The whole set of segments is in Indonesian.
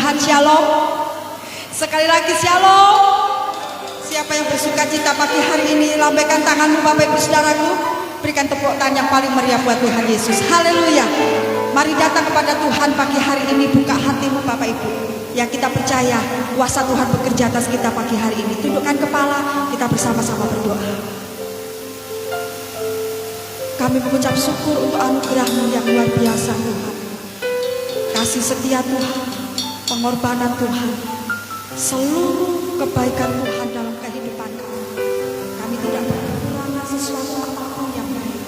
Tuhan, shalom. Sekali lagi shalom. Siapa yang bersuka cita pagi hari ini, lambaikan tanganmu Bapak Ibu Saudaraku. Berikan tepuk tangan yang paling meriah buat Tuhan Yesus. Haleluya. Mari datang kepada Tuhan pagi hari ini. Buka hatimu Bapak Ibu. Yang kita percaya kuasa Tuhan bekerja atas kita pagi hari ini. Tundukkan kepala, kita bersama-sama berdoa. Kami mengucap syukur untuk anugerah-Mu yang luar biasa Tuhan. Kasih setia Tuhan, pengorbanan Tuhan, seluruh kebaikan Tuhan dalam kehidupan kami. Kami tidak berkekurangan sesuatu apapun yang baik.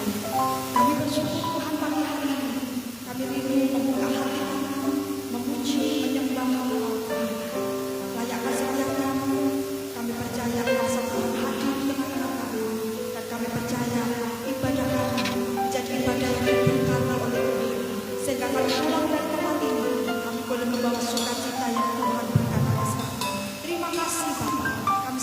Kami bersyukur Tuhan pagi hari ini. Kami rindu membuka hati kami, memuji, menyembah Allah Tuhan. Layakkan setiap kami. Kami percaya kuasa Tuhan hadir di tengah-tengah kami. Dan kami percaya ibadah kami menjadi ibadah yang diberkati oleh Tuhan. Sehingga kami pulang dari tempat ini, kami boleh membawa sukacita yang Tuhan berikan atas kami. Terima kasih Bapak. Kami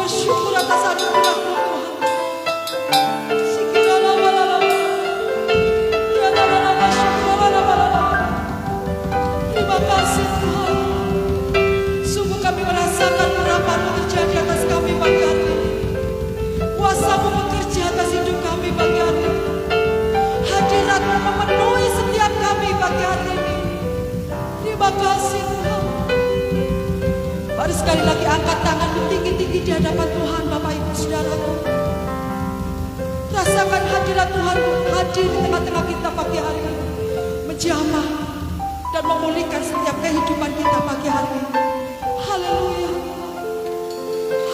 bersyukur atas anugerah-Mu Tuhan. Terima kasih Tuhan. Sungguh kami merasakan urapan-Mu terjadi atas kami pagi hari ini. Kuasa-Mu bekerja atas hidup kami pagi hari ini. Hadirat-Mu memenuhi setiap kami pagi hari ini. Terima kasih Tuhan. Mari sekali lagi angkat tangan tinggi-tinggi di hadapan Tuhan, Bapak Ibu Saudaraku. Rasakan hadirat Tuhan hadir di tengah-tengah kita pagi hari ini, menjamah dan memulihkan setiap kehidupan kita pagi hari ini. Haleluya,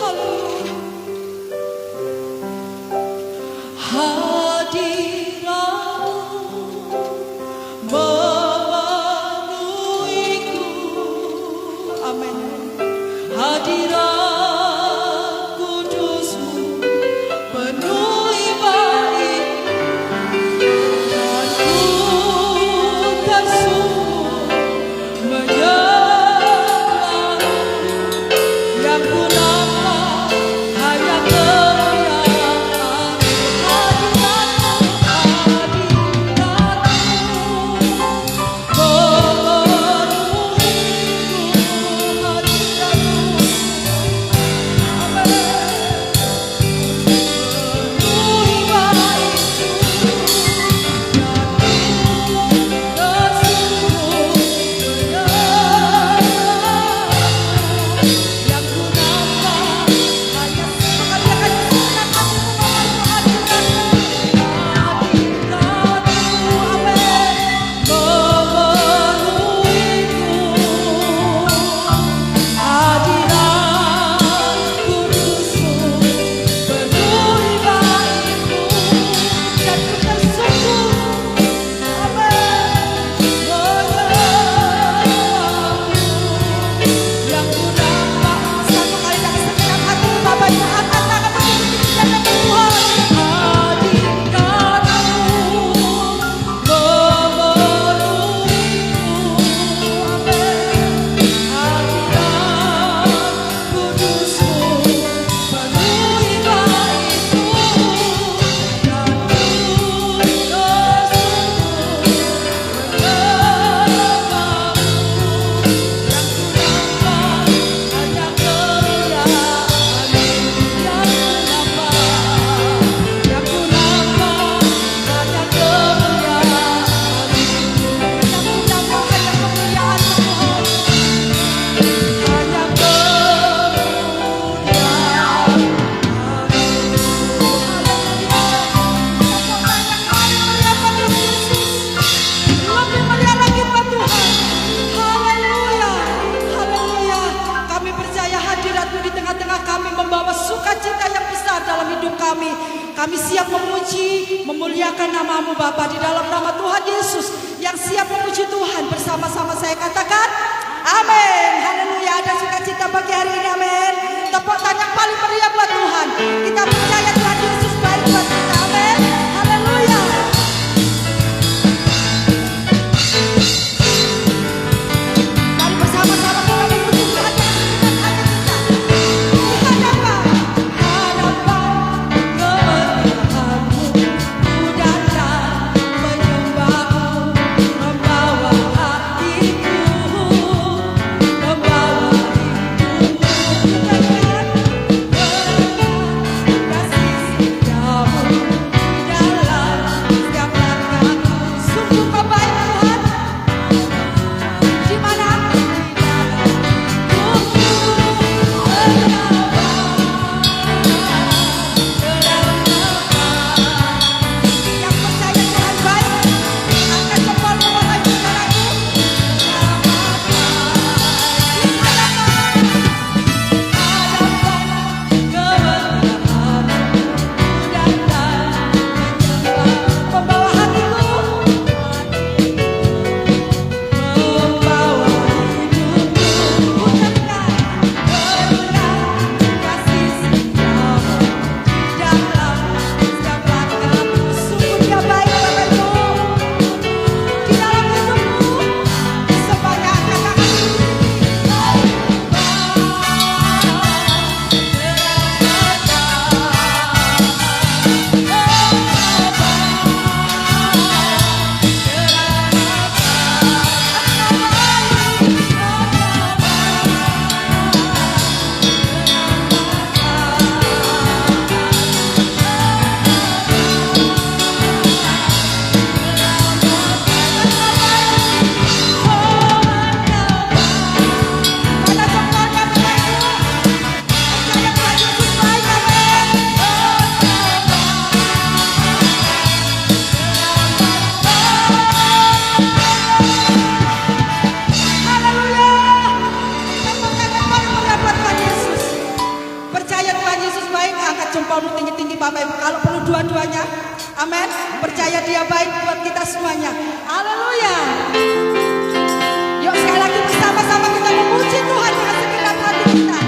haleluya. Hadirat-Mu memenuhiku, amin. Hadirat kudus-Mu penuhi baik, dan ku tersungkur menyembah. Yang ku nampak hanya kemuliaan-Mu. Hadirat-Mu, kami siap memuji, memuliakan nama-Mu Bapa di dalam nama Tuhan Yesus. Yang siap memuji Tuhan bersama-sama saya katakan amin. Haleluya. Ada sukacita pagi hari ini, amin. Tepuk tangan yang paling meriah buat Tuhan. Kita percaya Tuhan Yesus baik buat kita, amin. Haleluya. Mari bersama-sama kita memuji Tuhan yang segenap hati kita. Tuhan apa? Membawa hatiku Yesus baik, angkat jempolmu tinggi-tinggi Bapak Ibu. Kalau perlu dua-duanya, amin. Percaya Dia baik buat kita semuanya. Haleluya. Yuk sekali lagi bersama-sama kita memuji Tuhan dengan segenap hati kita.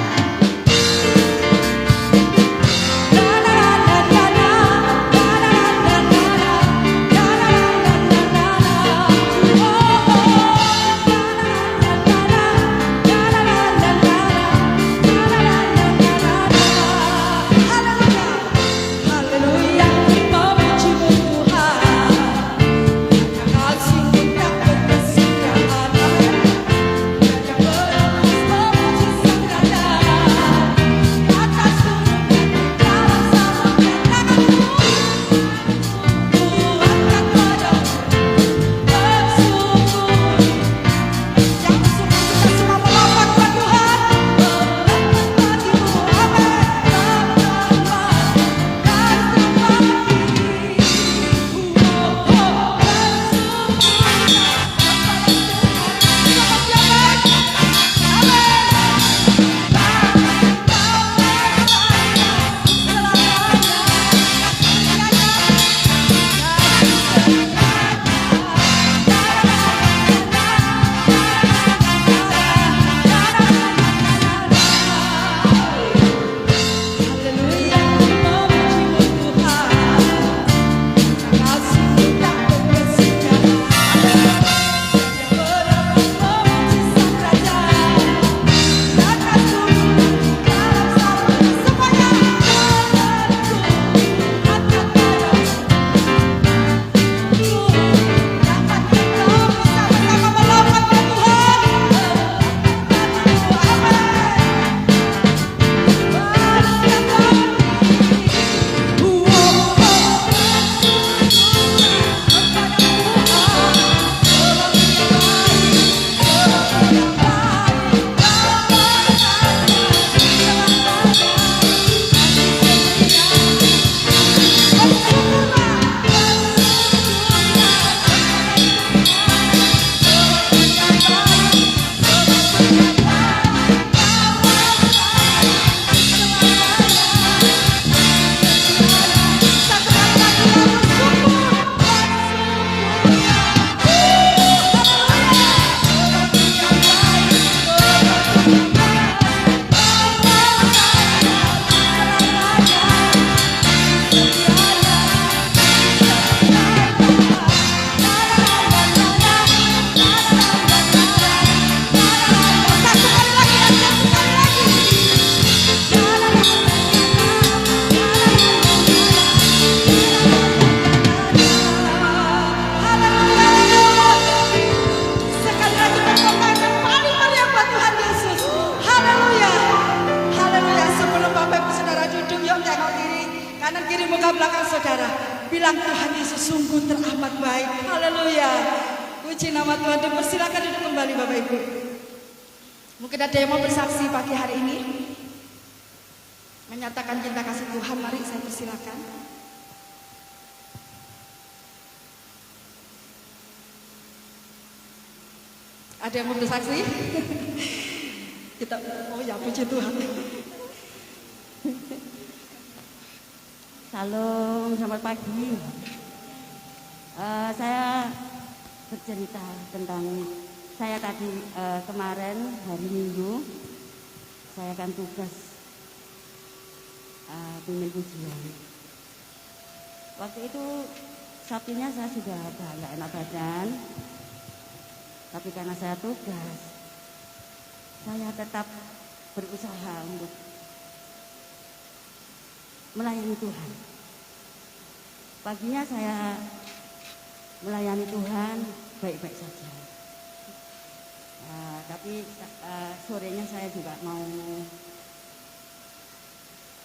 Bilang Tuhan Yesus sungguh teramat baik. Haleluya. Puji nama Tuhan. Dipersilakan duduk kembali Bapak Ibu. Mungkin ada yang mau bersaksi pagi hari ini, menyatakan cinta kasih Tuhan. Mari saya persilakan. Ada yang mau bersaksi? Kita, oh ya puji Tuhan. Shalom, selamat pagi. Saya bercerita tentang saya tadi kemarin hari Minggu saya akan tugas pimpin pujian. Waktu itu Sabtunya saya sudah nggak enak badan, tapi karena saya tugas, saya tetap berusaha untuk melayani Tuhan. Paginya saya melayani Tuhan baik-baik saja. Tapi sorenya saya juga mau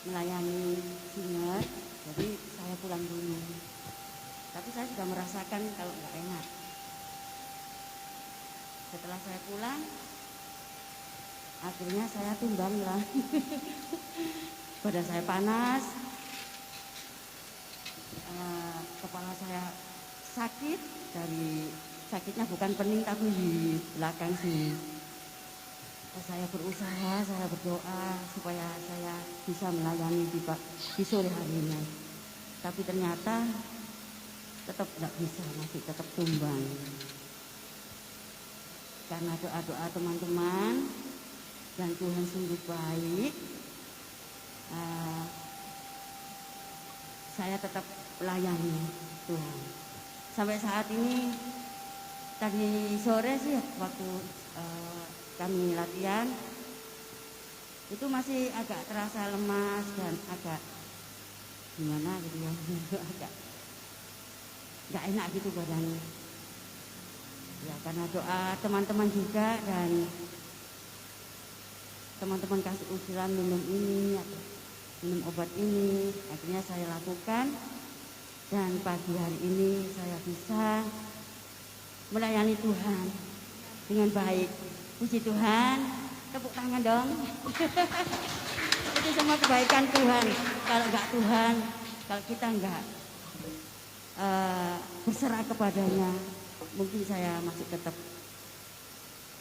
melayani singer, jadi saya pulang dulu. Tapi saya sudah merasakan kalau nggak enak. Setelah saya pulang, akhirnya saya tumbang lah. Badan saya panas, kepala saya sakit, dari sakitnya bukan pening tapi di belakang sih. saya berusaha, saya berdoa supaya saya bisa melayani di sore harinya. Tapi ternyata tetap nggak bisa, masih tetap tumbang. Karena doa-doa teman-teman dan Tuhan sungguh baik, saya tetap layani Tuhan. Sampai saat ini, tadi sore sih waktu kami latihan, itu masih agak terasa lemas dan agak gimana gitu ya, agak nggak enak gitu badannya. Ya karena doa teman-teman juga dan teman-teman kasih usulan minum ini, minum obat ini, akhirnya saya lakukan dan pagi hari ini saya bisa melayani Tuhan dengan baik. Puji Tuhan, tepuk tangan dong. Itu semua kebaikan Tuhan. Kalau enggak Tuhan, kalau kita enggak berserah kepadanya, mungkin saya masih tetap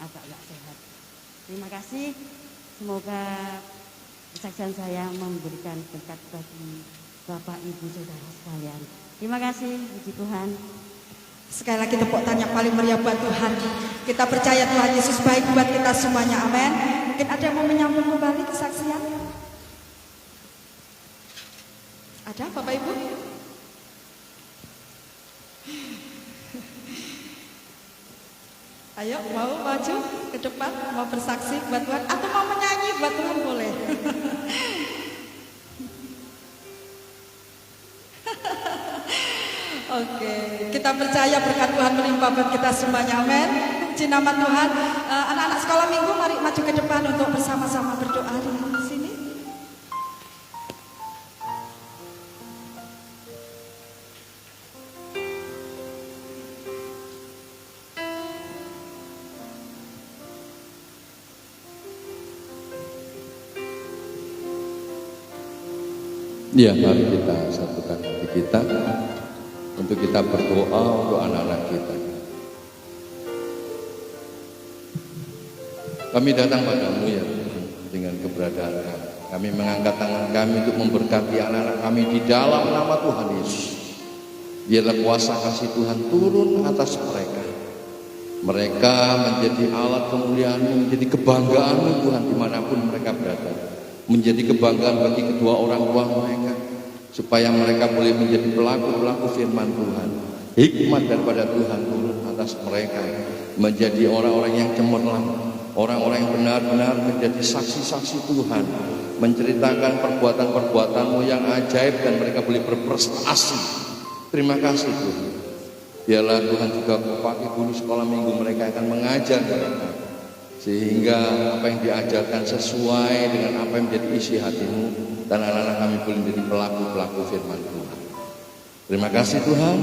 agak enggak sehat. Terima kasih. Semoga kesaksian saya memberikan berkat bagi Bapak, Ibu, Saudara sekalian. Terima kasih, puji Tuhan. Sekali lagi tepuk tangan paling meriah buat Tuhan. Kita percaya Tuhan Yesus baik buat kita semuanya, amin. Mungkin ada yang mau menyambung kembali kesaksian? Ada Bapak Ibu? Ayo mau maju ke depan, mau bersaksi buat Tuhan atau mau menyanyi buat Tuhan boleh. Oke, kita percaya berkat Tuhan melimpah buat kita semuanya, amin. Puji nama Tuhan. Anak-anak sekolah minggu mari maju ke depan untuk bersama-sama berdoa di sini. Ya, mari kita satukan hati kita untuk kita berdoa untuk anak-anak kita. Kami datang padamu ya Tuhan dengan keberadaan kami. Kami mengangkat tangan kami untuk memberkati anak-anak kami di dalam nama Tuhan Yesus. Biarlah kuasa kasih Tuhan turun atas mereka. Mereka menjadi alat kemuliaan, menjadi kebanggaan Tuhan dimanapun mereka berada. Menjadi kebanggaan bagi kedua orang tua mereka, supaya mereka boleh menjadi pelaku-pelaku firman Tuhan. Hikmat daripada Tuhan turun atas mereka, menjadi orang-orang yang cemerlang, orang-orang yang benar-benar menjadi saksi-saksi Tuhan, menceritakan perbuatan-perbuatan-Mu yang ajaib dan mereka boleh berprestasi. Terima kasih Tuhan. Biarlah Tuhan juga pakai guru sekolah minggu mereka akan mengajar mereka, sehingga apa yang diajarkan sesuai dengan apa yang menjadi isi hati-Mu, dan anak-anak kami boleh menjadi pelaku-pelaku firman Tuhan. Terima kasih Tuhan.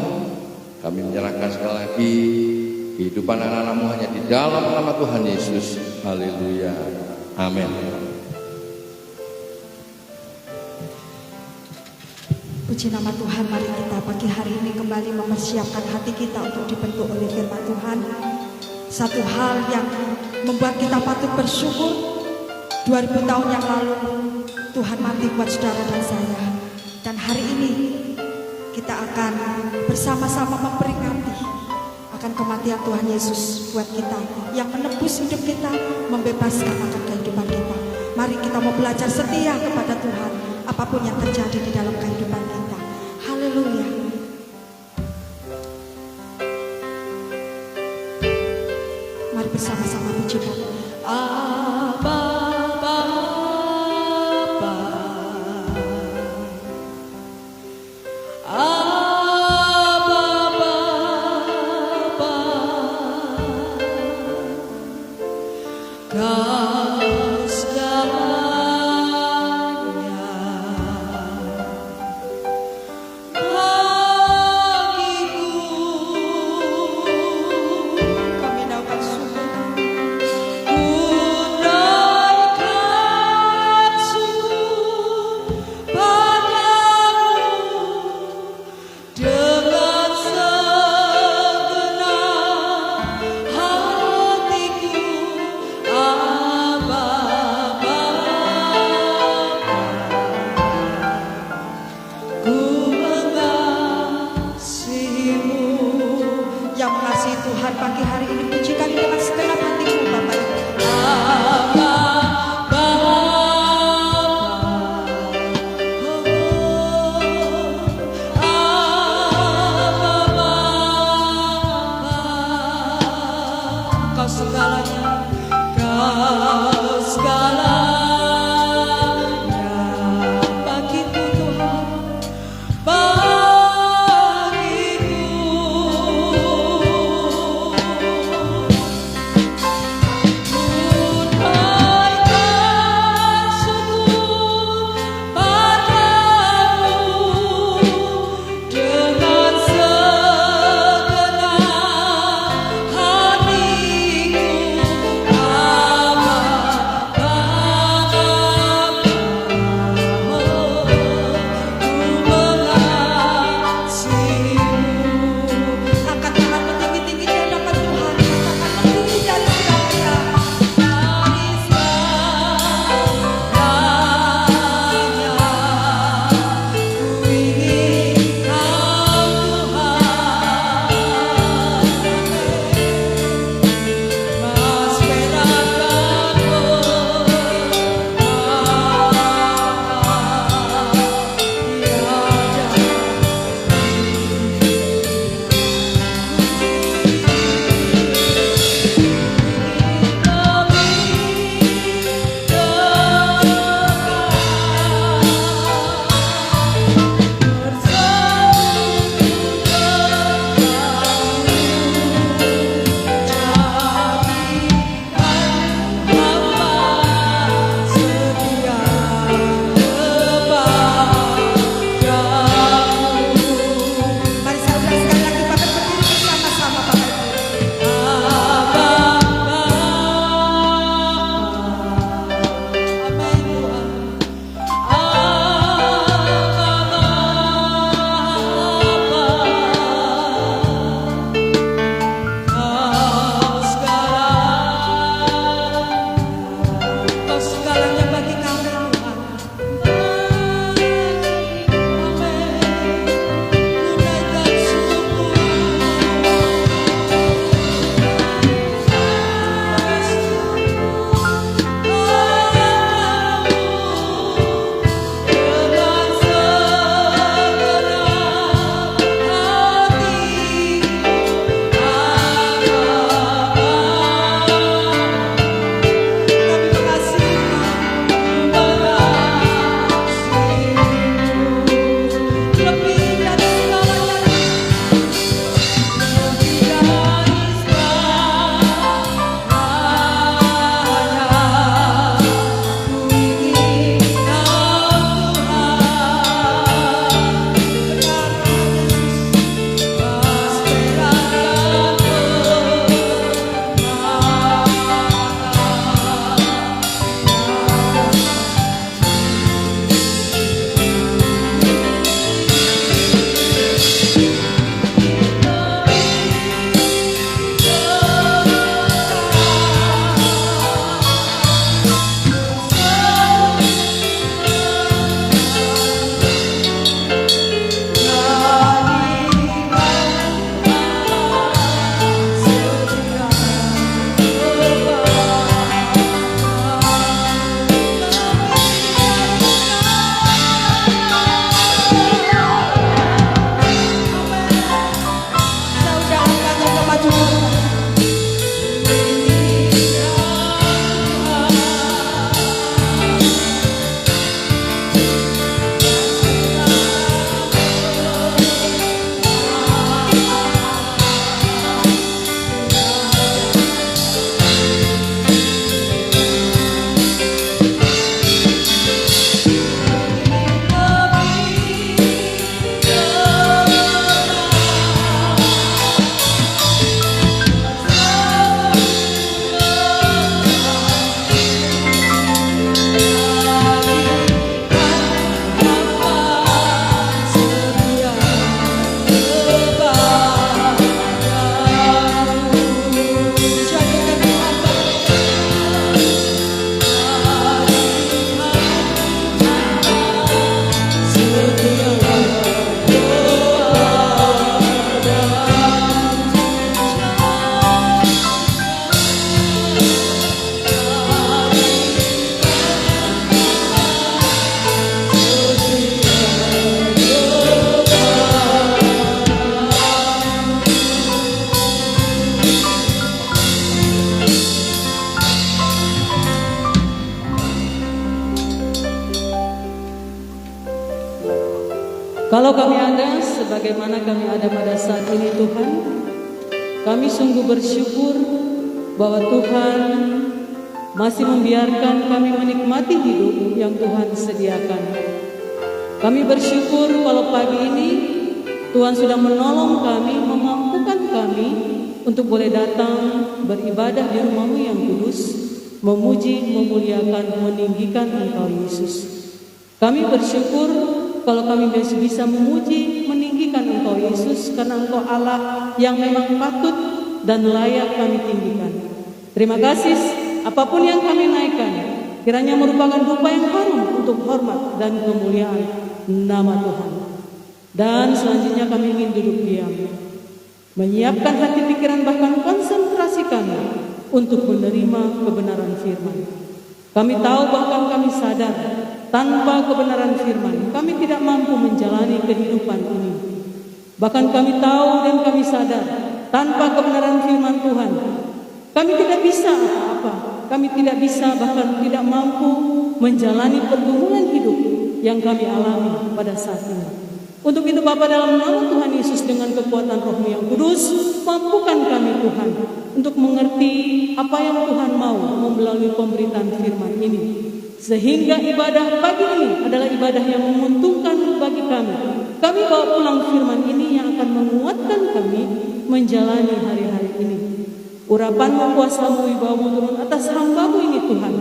Kami menyerahkan sekali lagi kehidupan anak-anak-Mu hanya di dalam nama Tuhan Yesus. Haleluya. Amin. Puji nama Tuhan, mari kita pagi hari ini kembali mempersiapkan hati kita untuk dibentuk oleh firman Tuhan. Satu hal yang membuat kita patut bersyukur, 2000 tahun yang lalu Tuhan mati buat saudara dan saya. Dan hari ini kita akan bersama-sama memperingati akan kematian Tuhan Yesus buat kita, yang menebus hidup kita, membebaskan akan kehidupan kita. Mari kita mau belajar setia kepada Tuhan apapun yang terjadi di dalam kehidupan kita. Haleluya. Mari bersama-sama pujikan. Abba Bapa, Abba Bapa, kasih-Nya Kalau kami ada sebagaimana kami ada pada saat ini Tuhan, kami sungguh bersyukur bahwa Tuhan masih membiarkan kami menikmati hidup yang Tuhan sediakan. Kami bersyukur kalau pagi ini Tuhan sudah menolong kami, memampukan kami untuk boleh datang beribadah di rumah-Mu yang kudus, memuji, memuliakan, meninggikan Engkau Yesus. Kami bersyukur kalau kami masih bisa memuji, meninggikan Engkau Yesus, karena Engkau Allah yang memang patut dan layak kami tinggikan. Terima kasih, apapun yang kami naikkan kiranya merupakan dupa yang harum untuk hormat dan kemuliaan nama Tuhan. Dan selanjutnya kami ingin duduk diam, menyiapkan hati pikiran bahkan konsentrasi kami untuk menerima kebenaran firman. Kami tahu bahkan kami sadar tanpa kebenaran firman kami tidak mampu menjalani kehidupan ini. Bahkan kami tahu dan kami sadar tanpa kebenaran firman Tuhan kami tidak bisa apa-apa. Kami tidak bisa bahkan tidak mampu menjalani pergumulan hidup yang kami alami pada saat ini. Untuk itu Bapa, dalam nama Tuhan Yesus dengan kekuatan Roh-Mu yang kudus, mampukan kami Tuhan untuk mengerti apa yang Tuhan mau melalui pemberitaan firman ini. Sehingga ibadah pagi ini adalah ibadah yang menguntungkan bagi kami. Kami bawa pulang firman ini yang akan menguatkan kami menjalani hari-hari ini. Urapan-Mu, kuasa-Mu, wibawa-Mu turun atas hamba-Mu ini Tuhan.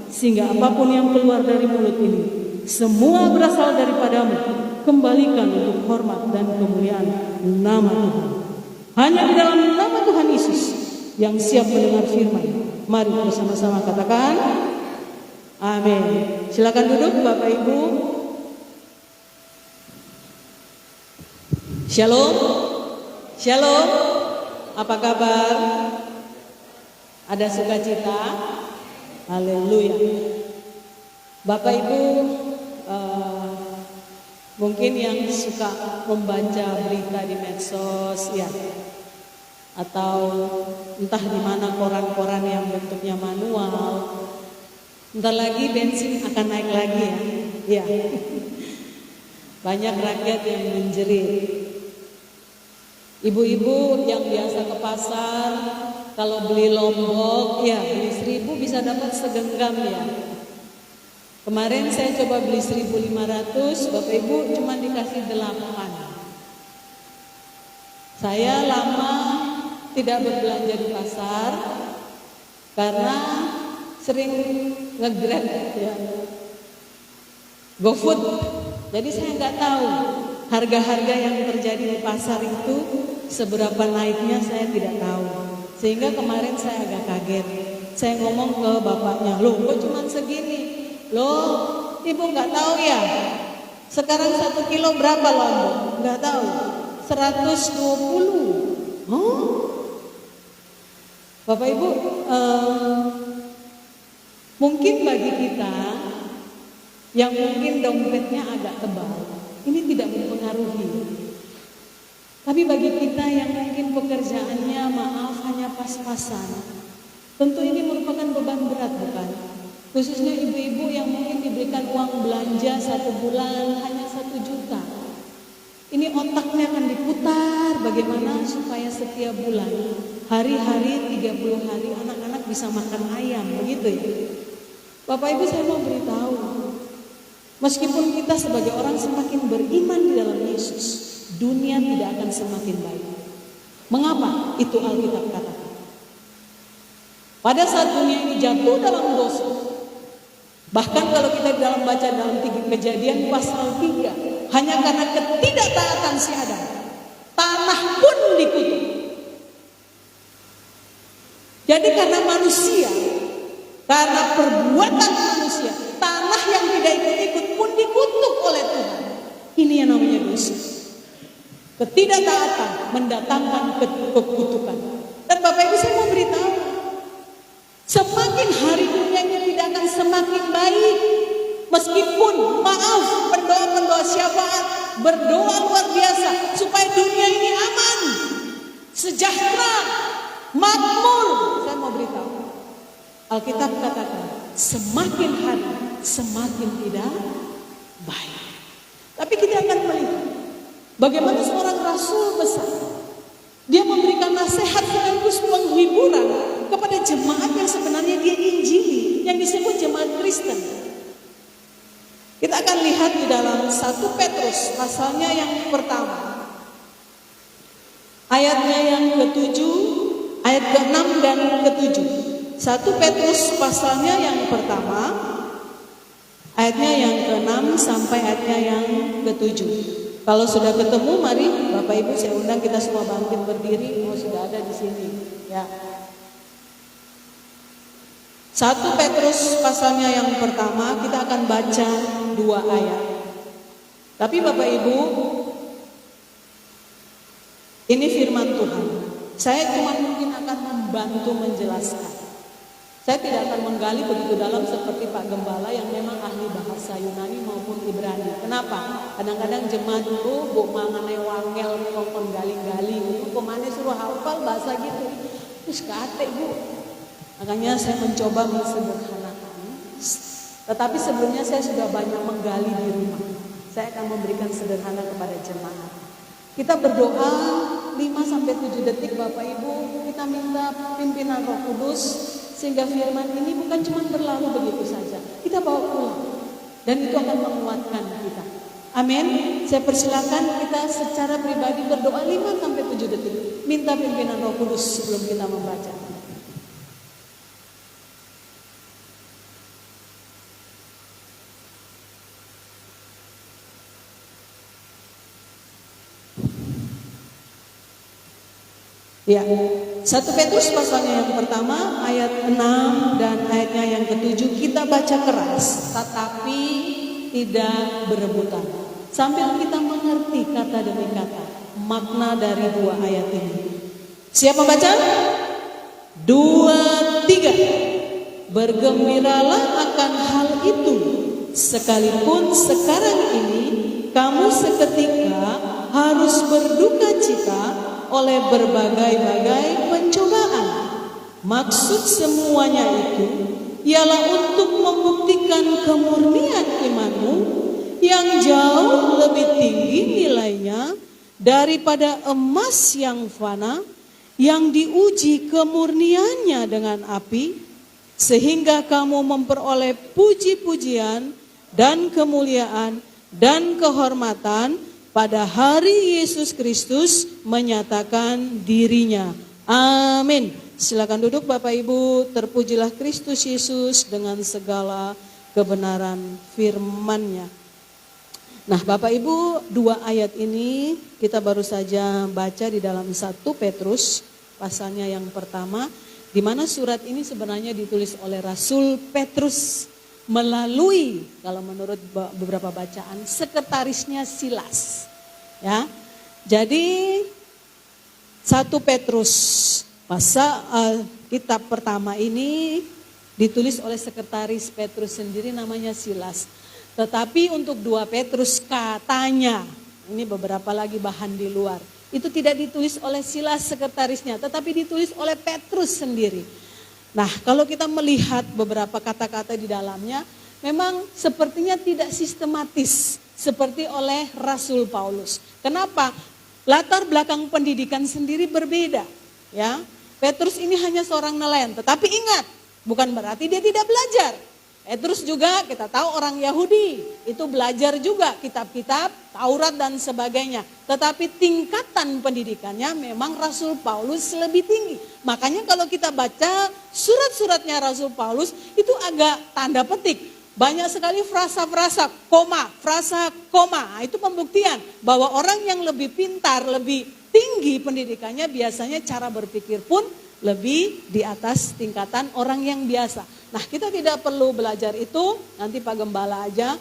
Sehingga apapun yang keluar dari mulut ini, semua berasal daripada-Mu. Kembalikan untuk hormat dan kemuliaan nama Tuhan. Hanya di dalam nama Tuhan Yesus yang siap mendengar firman. Mari bersama-sama katakan amin. Silakan duduk Bapak Ibu. Shalom. Shalom. Apa kabar? Ada sukacita? Haleluya. Bapak Ibu, mungkin yang suka membaca berita di medsos ya, atau entah di mana koran-koran yang bentuknya manual. Bentar lagi bensin akan naik lagi ya. Banyak rakyat yang menjerit. Ibu-ibu yang biasa ke pasar, kalau beli lombok ya beli 1.000 bisa dapat segenggam ya. Kemarin saya coba beli 1.500, Bapak Ibu cuma dikasih 8. Saya lama tidak berbelanja di pasar karena sering nge-grab ya, GoFood. Jadi saya nggak tahu harga-harga yang terjadi di pasar itu seberapa naiknya, saya tidak tahu. Sehingga kemarin saya agak kaget. Saya ngomong ke bapaknya, loh kok cuma segini? Loh, ibu nggak tahu ya? Sekarang 1 kilo berapa lombok? Nggak tahu. 120. Oh, Bapak Ibu, mungkin bagi kita yang mungkin dompetnya agak tebal, ini tidak mempengaruhi. Tapi bagi kita yang mungkin pekerjaannya maaf hanya pas-pasan, tentu ini merupakan beban berat, bukan? Khususnya ibu-ibu yang mungkin diberikan uang belanja 1 bulan hanya 1 juta. Ini otaknya akan diputar bagaimana supaya setiap bulan, hari-hari 30 hari anak-anak bisa makan ayam, begitu ya. Bapak Ibu, saya mau beritahu, meskipun kita sebagai orang semakin beriman di dalam Yesus, dunia tidak akan semakin baik. Mengapa? Itu Alkitab katakan. Pada saat dunia ini jatuh dalam dosa, bahkan kalau kita dalam baca dalam Kejadian pasal 3, hanya karena ketidaktaatan si Adam, tanah pun dikutuk. Jadi karena manusia, karena perbuatan manusia, tanah yang tidak ikut-ikut pun dikutuk oleh Tuhan. Ini yang namanya dosa. Ketidaktaatan mendatangkan kekutukan. Dan Bapak Ibu, saya mau beritahu, semakin hari dunia ini tidak akan semakin baik. Meskipun maaf, pendoa-pendoa syafaat berdoa luar biasa supaya dunia ini aman, sejahtera, makmur. Saya mau beritahu, Alkitab katakan semakin hari semakin tidak baik. Tapi kita akan melihat Bagaimana seorang rasul besar, dia memberikan nasihat sekaligus penghiburan kepada jemaat yang sebenarnya dia injili, yang disebut jemaat Kristen. Kita akan lihat di dalam 1 Petrus pasalnya yang pertama, ayatnya yang ke-7, ayat ke-6 dan ke-7. 1 Petrus pasalnya yang pertama, ayatnya yang ke-6 sampai ayatnya yang ke-7. Kalau sudah ketemu, mari Bapak Ibu saya undang kita semua bangkit berdiri. Oh, sudah ada di sini, ya. 1 Petrus pasalnya yang pertama, kita akan baca 2 ayat. Tapi Bapak Ibu, ini firman Tuhan. Saya cuma mungkin akan membantu menjelaskan. Saya tidak akan menggali begitu dalam seperti Pak Gembala yang memang ahli bahasa Yunani maupun Ibrani. Kenapa? Kadang-kadang jemaat dulu buk mangane wangel ngomong gali-gali itu kemana suruh hafal bahasa gitu. Terus kate Bu. Makanya saya mencoba mensederhanakan. Tetapi sebelumnya saya sudah banyak menggali di rumah. Saya akan memberikan sederhana kepada jemaat. Kita berdoa 5-7 detik Bapak Ibu. Kita minta pimpinan Roh Kudus sehingga firman ini bukan cuma berlalu begitu saja. Kita bawa pulang. Dan itu akan menguatkan kita. Amin. Saya persilakan kita secara pribadi berdoa 5-7 detik. Minta pimpinan Roh Kudus sebelum kita membaca. Ya, 1 Petrus pasalnya yang pertama ayat 6 dan ayatnya yang ke-7 kita baca keras tetapi tidak berebutan. Sambil kita mengerti kata demi kata makna dari 2 ayat ini. Siap membaca? 2, 3. Bergembiralah akan hal itu, sekalipun sekarang ini kamu seketika harus berduka cita oleh berbagai-bagai pencobaan. Maksud semuanya itu ialah untuk membuktikan kemurnian imanmu yang jauh lebih tinggi nilainya daripada emas yang fana yang diuji kemurniannya dengan api, sehingga kamu memperoleh puji-pujian dan kemuliaan dan kehormatan pada hari Yesus Kristus menyatakan dirinya. Amin. Silakan duduk Bapak Ibu. Terpujilah Kristus Yesus dengan segala kebenaran firman-Nya. Nah Bapak Ibu, 2 ayat ini kita baru saja baca di dalam 1 Petrus pasalnya yang pertama, di mana surat ini sebenarnya ditulis oleh Rasul Petrus melalui, kalau menurut beberapa bacaan, sekretarisnya Silas. Ya, jadi 1 Petrus pasal kitab pertama ini ditulis oleh sekretaris Petrus sendiri namanya Silas. Tetapi untuk 2 Petrus katanya, ini beberapa lagi bahan di luar, itu tidak ditulis oleh Silas sekretarisnya, tetapi ditulis oleh Petrus sendiri. Nah, kalau kita melihat beberapa kata-kata di dalamnya, memang sepertinya tidak sistematis seperti oleh Rasul Paulus. Kenapa? Latar belakang pendidikan sendiri berbeda. Ya, Petrus ini hanya seorang nelayan, tetapi ingat, bukan berarti dia tidak belajar. Petrus juga kita tahu orang Yahudi, itu belajar juga kitab-kitab, Taurat dan sebagainya. Tetapi tingkatan pendidikannya memang Rasul Paulus lebih tinggi. Makanya kalau kita baca surat-suratnya Rasul Paulus itu agak tanda petik. Banyak sekali frasa-frasa, frasa koma. Itu pembuktian bahwa orang yang lebih pintar, lebih tinggi pendidikannya biasanya cara berpikir pun lebih di atas tingkatan orang yang biasa. Nah, kita tidak perlu belajar itu, nanti Pak Gembala aja.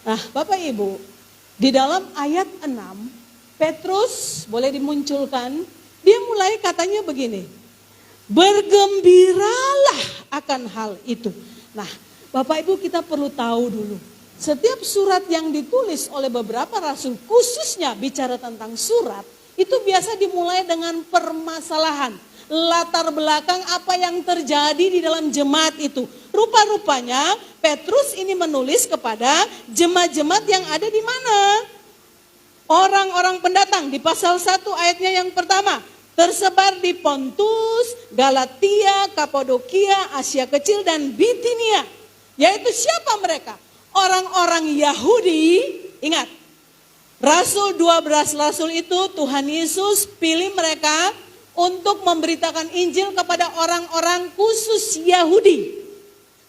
Nah, Bapak Ibu, di dalam ayat 6, Petrus boleh dimunculkan, dia mulai katanya begini, bergembiralah akan hal itu. Nah, Bapak Ibu kita perlu tahu dulu, setiap surat yang ditulis oleh beberapa rasul, khususnya bicara tentang surat, itu biasa dimulai dengan permasalahan. Latar belakang apa yang terjadi di dalam jemaat itu. Rupa-rupanya Petrus ini menulis kepada jemaat-jemaat yang ada di mana? orang-orang pendatang di pasal 1 ayatnya yang pertama. Tersebar di Pontus, Galatia, Kapadokia, Asia Kecil dan Bitinia. Yaitu siapa mereka? Orang-orang Yahudi. Ingat, Rasul 12 Rasul itu Tuhan Yesus pilih mereka untuk memberitakan Injil kepada orang-orang khusus Yahudi.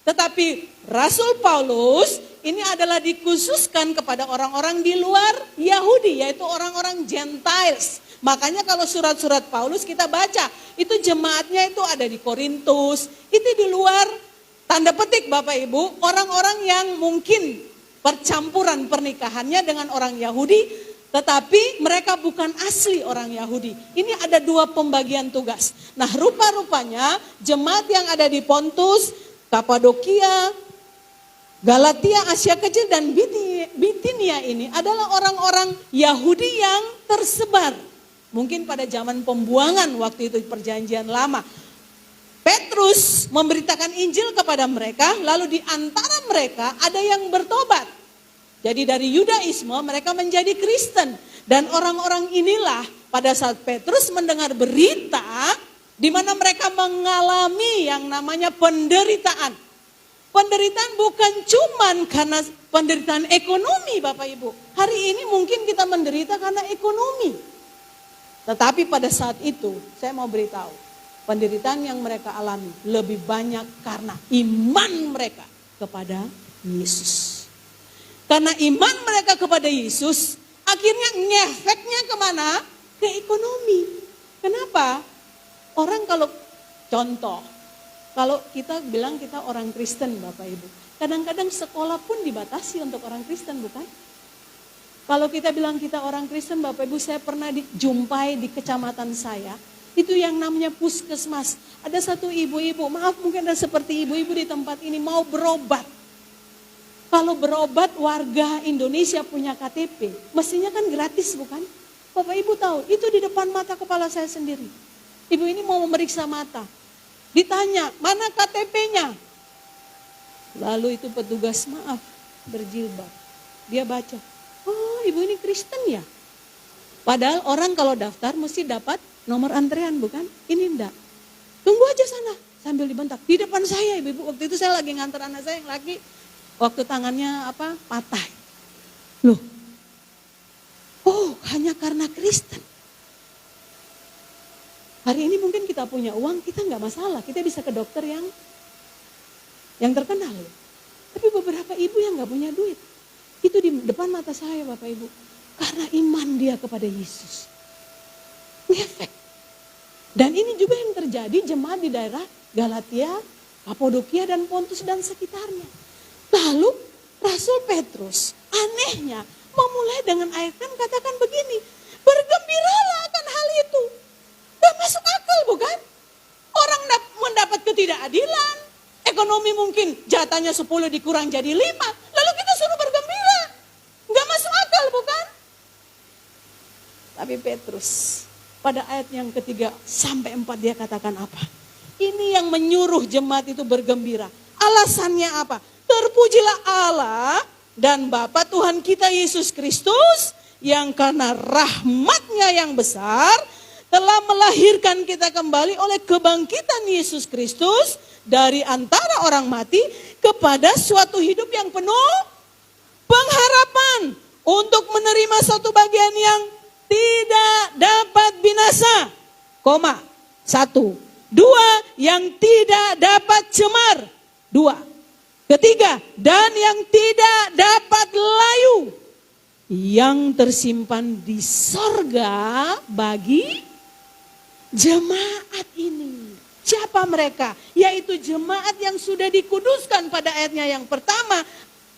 Tetapi Rasul Paulus ini adalah dikhususkan kepada orang-orang di luar Yahudi, yaitu orang-orang Gentiles. Makanya kalau surat-surat Paulus kita baca, itu jemaatnya itu ada di Korintus, itu di luar, tanda petik Bapak Ibu, orang-orang yang mungkin percampuran pernikahannya dengan orang Yahudi, tetapi mereka bukan asli orang Yahudi. Ini ada dua pembagian tugas. Nah, rupa-rupanya jemaat yang ada di Pontus, Kapadokia, Galatia, Asia Kecil dan Bitinia ini adalah orang-orang Yahudi yang tersebar. Mungkin pada zaman pembuangan waktu itu perjanjian lama. Petrus memberitakan Injil kepada mereka, lalu di antara mereka ada yang bertobat. Jadi dari Yudaisme mereka menjadi Kristen. Dan orang-orang inilah pada saat Petrus mendengar berita di mana mereka mengalami yang namanya penderitaan. Penderitaan bukan cuman karena penderitaan ekonomi Bapak Ibu. Hari ini mungkin kita menderita karena ekonomi. Tetapi pada saat itu saya mau beritahu, penderitaan yang mereka alami lebih banyak karena iman mereka kepada Yesus. Karena iman mereka kepada Yesus akhirnya ngefeknya kemana? Ke ekonomi. Kenapa? Orang kalau contoh, kalau kita bilang kita orang Kristen Bapak Ibu, kadang-kadang sekolah pun dibatasi untuk orang Kristen bukan? Kalau kita bilang kita orang Kristen Bapak Ibu, saya pernah dijumpai di kecamatan saya, itu yang namanya puskesmas. Ada satu ibu-ibu, maaf mungkin ada seperti ibu-ibu di tempat ini mau berobat. Kalau berobat warga Indonesia punya KTP, mestinya kan gratis bukan? Bapak Ibu tahu, itu di depan mata kepala saya sendiri. Ibu ini mau memeriksa mata. Ditanya, mana KTP-nya? Lalu itu petugas maaf, berjilbab. Dia baca, oh ibu ini Kristen ya? Padahal orang kalau daftar mesti dapat nomor antrean bukan? Ini enggak. Tunggu aja sana, sambil dibentak. Di depan saya ibu-ibu, waktu itu saya lagi nganter anak saya yang laki, waktu tangannya patah. Loh, oh hanya karena Kristen. Hari ini mungkin kita punya uang, kita nggak masalah. Kita bisa ke dokter yang terkenal. Tapi beberapa ibu yang nggak punya duit, itu di depan mata saya Bapak Ibu. Karena iman dia kepada Yesus. Ngefek. Dan ini juga yang terjadi jemaat di daerah Galatia, Kapadokia dan Pontus dan sekitarnya. Lalu Rasul Petrus anehnya memulai dengan ayat kan katakan begini. Bergembiralah akan hal itu. Gak masuk akal bukan? Orang mendapat ketidakadilan. Ekonomi mungkin jatahnya 10 dikurang jadi 5. Lalu kita suruh bergembira. Gak masuk akal bukan? Tapi Petrus pada ayat yang ketiga sampai 4 dia katakan apa? Ini yang menyuruh jemaat itu bergembira. Alasannya apa? Terpujilah Allah dan Bapa Tuhan kita Yesus Kristus yang karena rahmat-Nya yang besar telah melahirkan kita kembali oleh kebangkitan Yesus Kristus dari antara orang mati kepada suatu hidup yang penuh pengharapan untuk menerima suatu bagian yang tidak dapat binasa. 1. 2. Yang tidak dapat cemar. 2. Ketiga, dan yang tidak dapat layu. Yang tersimpan di sorga bagi jemaat ini. Siapa mereka? Yaitu jemaat yang sudah dikuduskan pada ayatnya yang pertama.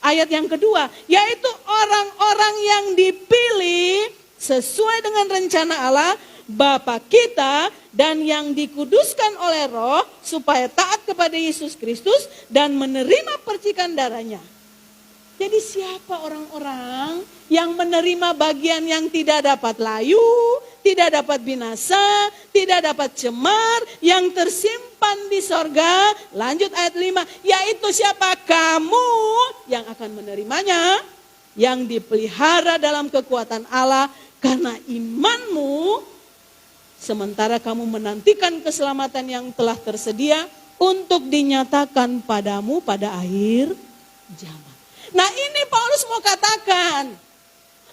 Ayat yang kedua, yaitu orang-orang yang dipilih sesuai dengan rencana Allah, Bapa kita, dan yang dikuduskan oleh Roh supaya taat kepada Yesus Kristus dan menerima percikan darahnya. Jadi siapa orang-orang yang menerima bagian yang tidak dapat layu, tidak dapat binasa, tidak dapat cemar, yang tersimpan di sorga? Lanjut ayat 5, yaitu siapa? Kamu yang akan menerimanya, yang dipelihara dalam kekuatan Allah Karena imanmu, sementara kamu menantikan keselamatan yang telah tersedia untuk dinyatakan padamu pada akhir zaman. Nah ini Paulus mau katakan,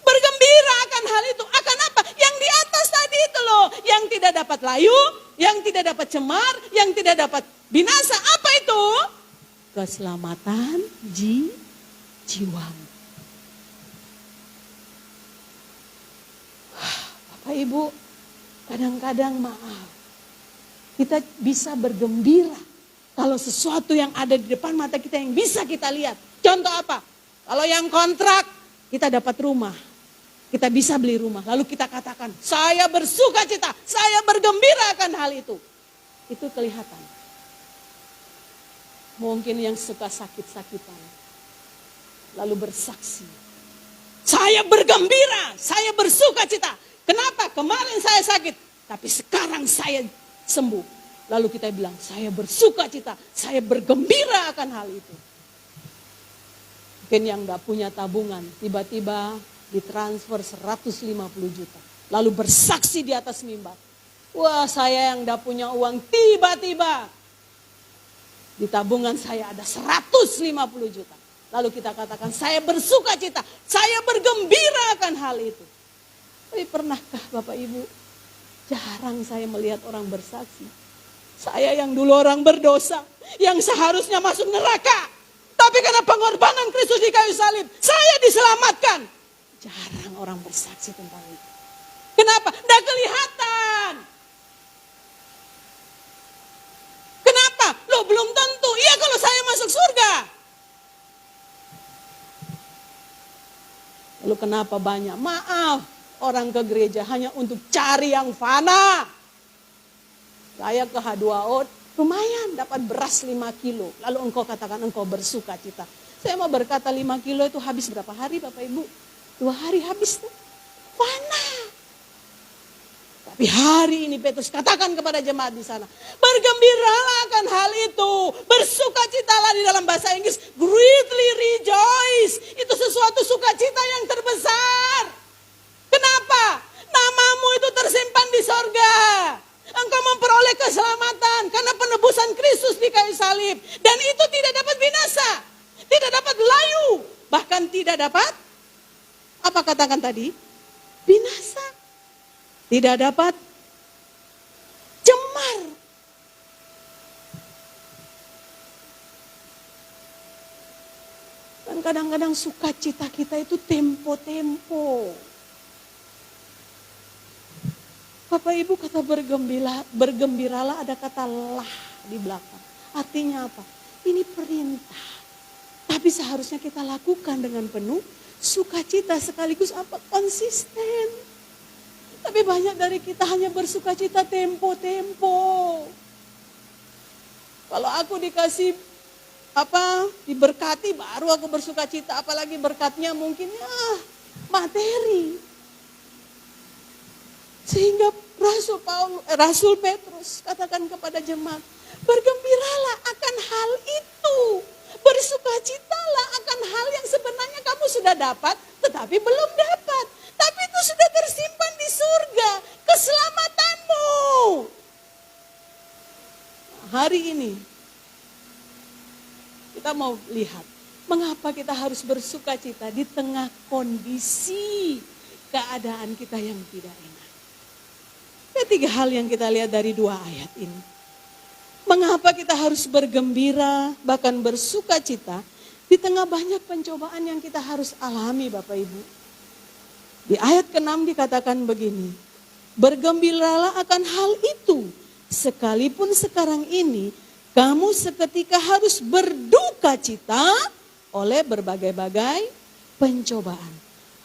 bergembira akan hal itu. Akan apa? Yang di atas tadi itu loh. Yang tidak dapat layu, yang tidak dapat cemar, yang tidak dapat binasa. Apa itu? Keselamatan jiwamu. Bapak Ibu, kadang-kadang maaf. Kita bisa bergembira kalau sesuatu yang ada di depan mata kita yang bisa kita lihat. Contoh apa? Kalau yang kontrak, kita dapat rumah. Kita bisa beli rumah. Lalu kita katakan, saya bersuka cita, saya bergembira akan hal itu. Itu kelihatan. Mungkin yang suka sakit-sakitan. Lalu bersaksi. Saya bergembira, saya bersuka cita. Kenapa? Kemarin saya sakit, tapi sekarang saya sembuh. Lalu kita bilang, saya bersuka cita, saya bergembira akan hal itu. Mungkin yang gak punya tabungan, tiba-tiba ditransfer 150 juta. Lalu bersaksi di atas mimbar. Wah, saya yang gak punya uang, tiba-tiba di tabungan saya ada 150 juta. Lalu kita katakan, saya bersuka cita, saya bergembira akan hal itu. Tapi pernahkah Bapak Ibu, jarang saya melihat orang bersaksi. Saya yang dulu orang berdosa, yang seharusnya masuk neraka. Tapi karena pengorbanan Kristus di kayu salib, saya diselamatkan. Jarang orang bersaksi tentang itu. Kenapa? Tidak kelihatan. Kenapa? Loh belum tentu. Iya kalau saya masuk surga. Lalu kenapa banyak? Maaf, orang ke gereja hanya untuk cari yang fana. Saya ke H2O, lumayan dapat beras 5 kilo. Lalu engkau katakan engkau bersuka cita. Saya mau berkata 5 kilo itu habis berapa hari Bapak Ibu? 2 hari habis tuh. Fana. Tapi hari ini Petrus katakan kepada jemaat di sana. Bergembiralah akan hal itu. Bersukacitalah di dalam bahasa Inggris. Greatly rejoice. Itu sesuatu sukacita yang terbesar. Kenapa? Namamu itu tersimpan di sorga. Engkau memperoleh keselamatan karena penebusan Kristus di kayu salib. Dan itu tidak dapat binasa. Tidak dapat layu. Bahkan tidak dapat, apa katakan tadi? Binasa. Tidak dapat cemar. Dan kadang-kadang sukacita kita itu tempo-tempo. Bapak Ibu kata bergembiralah ada kata lah di belakang. Artinya apa? Ini perintah. Tapi seharusnya kita lakukan dengan penuh sukacita sekaligus apa? Konsisten. Tapi banyak dari kita hanya bersukacita tempo-tempo. Kalau aku dikasih diberkati baru aku bersukacita. Apalagi berkatnya mungkin materi. Sehingga Rasul Petrus katakan kepada jemaat, bergembiralah akan hal itu. Bersukacitalah akan hal yang sebenarnya kamu sudah dapat, tetapi belum dapat. Tapi itu sudah tersimpan di surga, keselamatanmu. Hari ini, kita mau lihat, mengapa kita harus bersukacita di tengah kondisi keadaan kita yang tidak enak. Ada 3 hal yang kita lihat dari 2 ayat ini. Mengapa kita harus bergembira, bahkan bersukacita di tengah banyak pencobaan yang kita harus alami Bapak Ibu. Di ayat ke-6 dikatakan begini, bergembiralah akan hal itu, sekalipun sekarang ini kamu seketika harus berduka cita oleh berbagai-bagai pencobaan.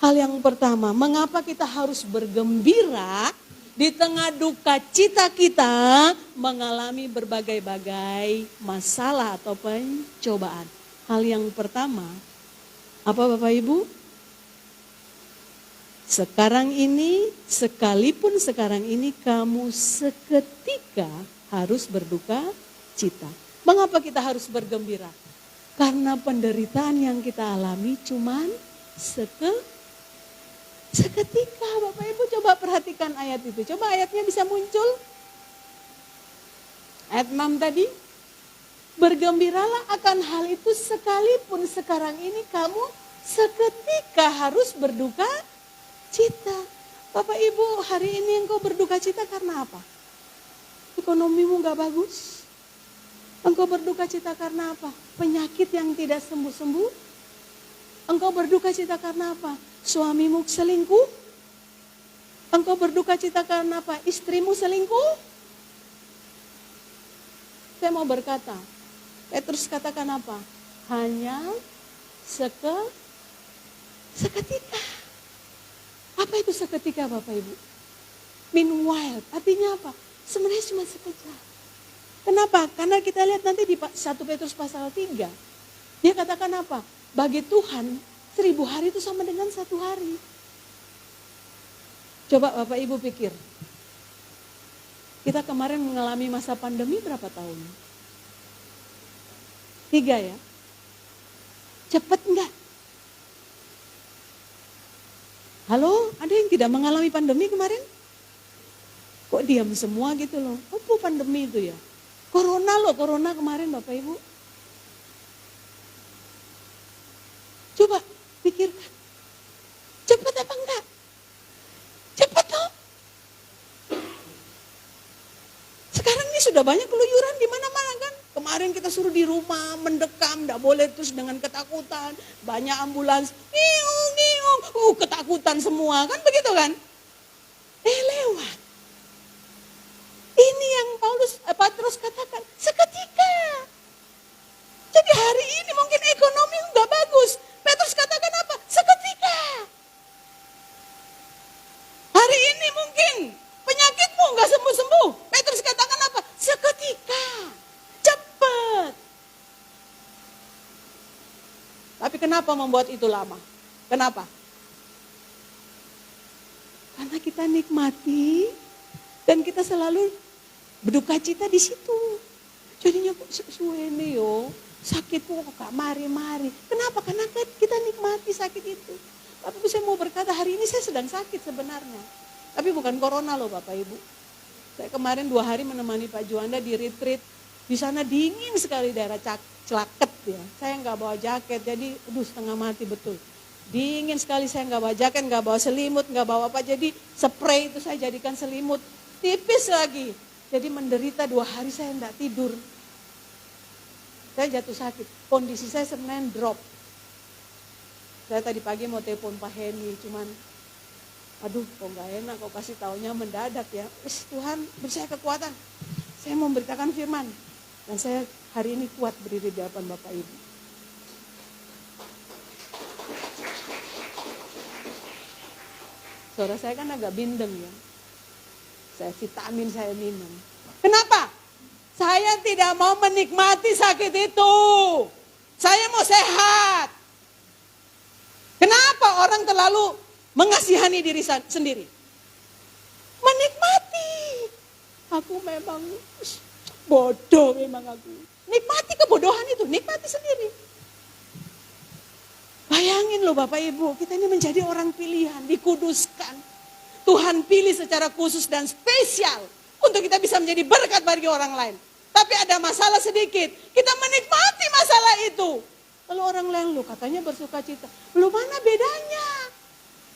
Hal yang pertama, mengapa kita harus bergembira di tengah duka cita kita mengalami berbagai-bagai masalah atau pencobaan. Hal yang pertama, apa Bapak Ibu? Sekalipun sekarang ini kamu seketika harus berduka cita. Mengapa kita harus bergembira? Karena penderitaan yang kita alami cuman seketika Bapak Ibu, Coba perhatikan ayat itu. Coba ayatnya bisa muncul. Ayat 6 tadi. Bergembiralah akan hal itu sekalipun sekarang ini kamu seketika harus berduka cita. Bapak Ibu, hari ini engkau berduka cita karena apa? Ekonomimu gak bagus? Engkau berduka cita karena apa? Penyakit yang tidak sembuh-sembuh? Engkau berduka cita karena apa? Suamimu selingkuh? Engkau berduka cita karena apa? Istrimu selingkuh? Saya mau berkata, Petrus katakan apa? Hanya seketika. Apa itu seketika Bapak Ibu? Meanwhile, artinya apa? Sebenarnya cuma sekejap. Kenapa? Karena kita lihat nanti di 1 Petrus pasal 3. Dia katakan apa? Bagi Tuhan 1000 hari itu sama dengan 1 hari. Coba Bapak Ibu pikir. Kita kemarin mengalami masa pandemi berapa tahun? 3 ya. Cepet enggak? Halo, ada yang tidak mengalami pandemi kemarin? Kok diam semua gitu loh? Apa pandemi itu ya? Corona kemarin Bapak Ibu. Coba pikirkan. Cepat apa enggak? Cepat toh. Sekarang ini sudah banyak keluyuran di mana-mana kan? Kemarin kita suruh di rumah, mendekam, enggak boleh terus dengan ketakutan. Banyak ambulans, ketakutan semua kan begitu kan? Lewat. Ini yang Petrus katakan, seketika. Jadi hari ini mungkin ekonomi enggak bagus. Petrus katakan apa? Seketika. Hari ini mungkin penyakitmu enggak sembuh-sembuh. Petrus katakan apa? Seketika. Cepat. Tapi kenapa membuat itu lama? Kenapa? Karena kita nikmati dan kita selalu berduka cita di situ. Jadinya kok suwene yo, sakitku kok gak mari-mari. Kenapa? Karena kita nikmati sakit itu. Tapi saya mau berkata hari ini saya sedang sakit sebenarnya. Tapi bukan corona loh Bapak Ibu. Saya kemarin 2 hari menemani Pak Juanda di retreat. Di sana dingin sekali daerah Celaket ya. Saya nggak bawa jaket, jadi setengah mati betul. Dingin sekali, saya nggak bawa jaket, nggak bawa selimut, nggak bawa apa. Jadi spray itu saya jadikan selimut. Tipis lagi. Jadi menderita 2 hari saya nggak tidur. Saya jatuh sakit. Kondisi saya sebenarnya drop. Saya tadi pagi mau telepon Pak Heni, cuman aduh kok nggak enak, kok kasih taunya mendadak ya. Tuhan beri saya kekuatan. Saya mau memberitakan firman. Dan saya hari ini kuat berdiri di hadapan Bapak Ibu. Suara saya kan agak bindeng ya. Saya vitamin saya minum. Kenapa? Saya tidak mau menikmati sakit itu. Saya mau sehat. Kenapa orang terlalu mengasihani diri sendiri? Menikmati. Aku memang bodoh memang aku. Nikmati kebodohan itu, nikmati sendiri. Bayangin loh Bapak Ibu, kita ini menjadi orang pilihan, dikuduskan. Tuhan pilih secara khusus dan spesial untuk kita bisa menjadi berkat bagi orang lain. Tapi ada masalah sedikit, kita menikmati masalah itu. Lalu orang lain lu katanya bersuka cita. Lu mana bedanya?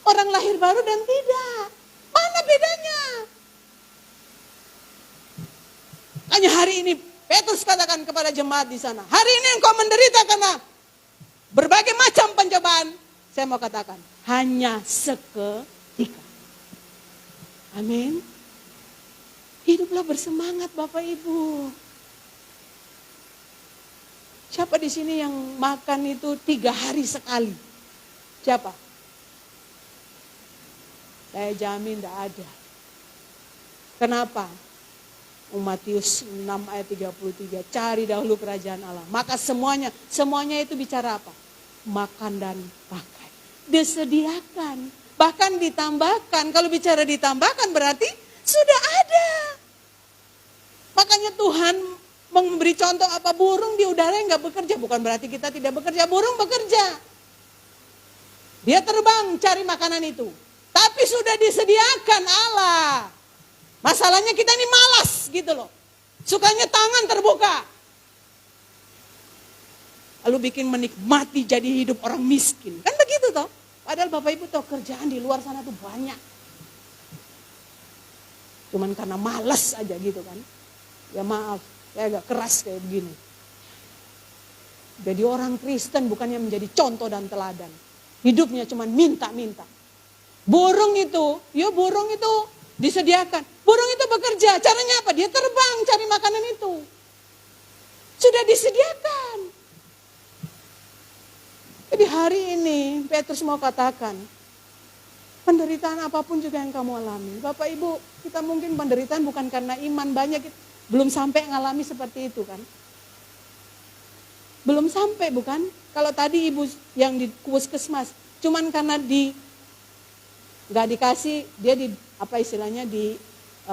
Orang lahir baru dan tidak. Mana bedanya? Hanya hari ini Petrus katakan kepada jemaat di sana. Hari ini engkau menderita karena berbagai macam pencobaan. Saya mau katakan hanya seketika. Amin. Hiduplah bersemangat Bapak Ibu. Siapa di sini yang makan itu 3 hari sekali? Siapa? Saya jamin tidak ada. Kenapa? Matius 6 ayat 33. Cari dahulu kerajaan Allah. Maka semuanya itu bicara apa? Makan dan pakai. Disediakan. Bahkan ditambahkan. Kalau bicara ditambahkan berarti sudah ada. Makanya Tuhan memberi contoh apa? Burung di udara yang gak bekerja. Bukan berarti kita tidak bekerja. Burung bekerja. Dia terbang cari makanan itu. Tapi sudah disediakan Allah. Masalahnya kita ini malas gitu loh. Sukanya tangan terbuka. Lalu bikin menikmati jadi hidup orang miskin. Kan begitu toh. Padahal Bapak Ibu tahu kerjaan di luar sana tuh banyak. Cuman karena malas aja gitu kan. Ya maaf, saya agak keras kayak begini. Jadi orang Kristen bukannya menjadi contoh dan teladan. Hidupnya cuma minta-minta. Burung itu disediakan. Burung itu bekerja, caranya apa? Dia terbang cari makanan itu. Sudah disediakan. Jadi hari ini Petrus mau katakan, penderitaan apapun juga yang kamu alami. Bapak Ibu, kita mungkin penderitaan bukan karena iman banyak, belum sampai ngalami seperti itu kan. Belum sampai bukan? Kalau tadi ibu yang di puskesmas, cuman karena nggak dikasih, dia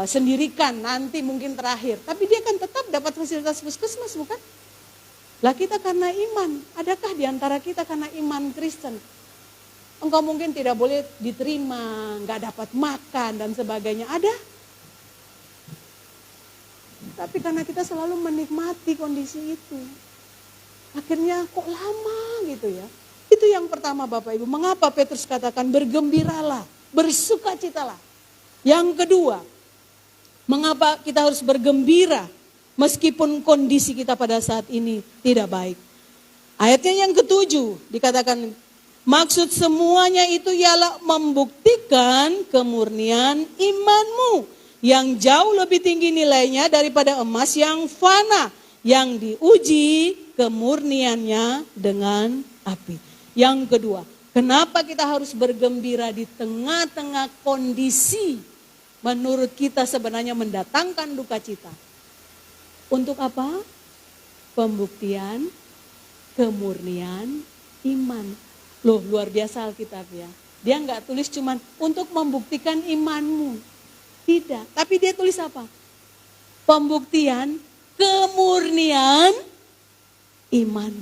sendirikan nanti mungkin terakhir. Tapi dia kan tetap dapat fasilitas puskesmas bukan? Lah kita karena iman, adakah di antara kita karena iman Kristen? Engkau mungkin tidak boleh diterima, nggak dapat makan dan sebagainya. Ada? Tapi karena kita selalu menikmati kondisi itu. Akhirnya kok lama gitu ya. Itu yang pertama Bapak Ibu. Mengapa Petrus katakan bergembiralah, bersukacitalah. Yang kedua, mengapa kita harus bergembira meskipun kondisi kita pada saat ini tidak baik. Ayatnya yang ketujuh dikatakan, maksud semuanya itu ialah membuktikan kemurnian imanmu yang jauh lebih tinggi nilainya daripada emas yang fana, yang diuji kemurniannya dengan api. Yang kedua, kenapa kita harus bergembira di tengah-tengah kondisi menurut kita sebenarnya mendatangkan duka cita? Untuk apa? Pembuktian kemurnian iman. Loh, luar biasa Alkitab ya. Dia nggak tulis cuman untuk membuktikan imanmu. Tidak, tapi dia tulis apa? Pembuktian kemurnian iman.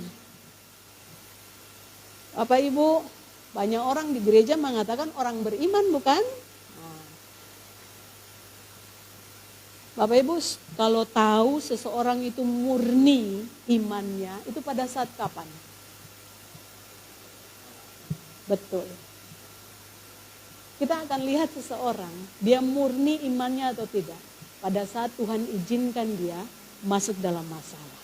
Bapak Ibu, banyak orang di gereja mengatakan orang beriman bukan? Bapak Ibu, kalau tahu seseorang itu murni imannya, itu pada saat kapan? Betul. Kita akan lihat seseorang, dia murni imannya atau tidak. Pada saat Tuhan izinkan dia masuk dalam masalah.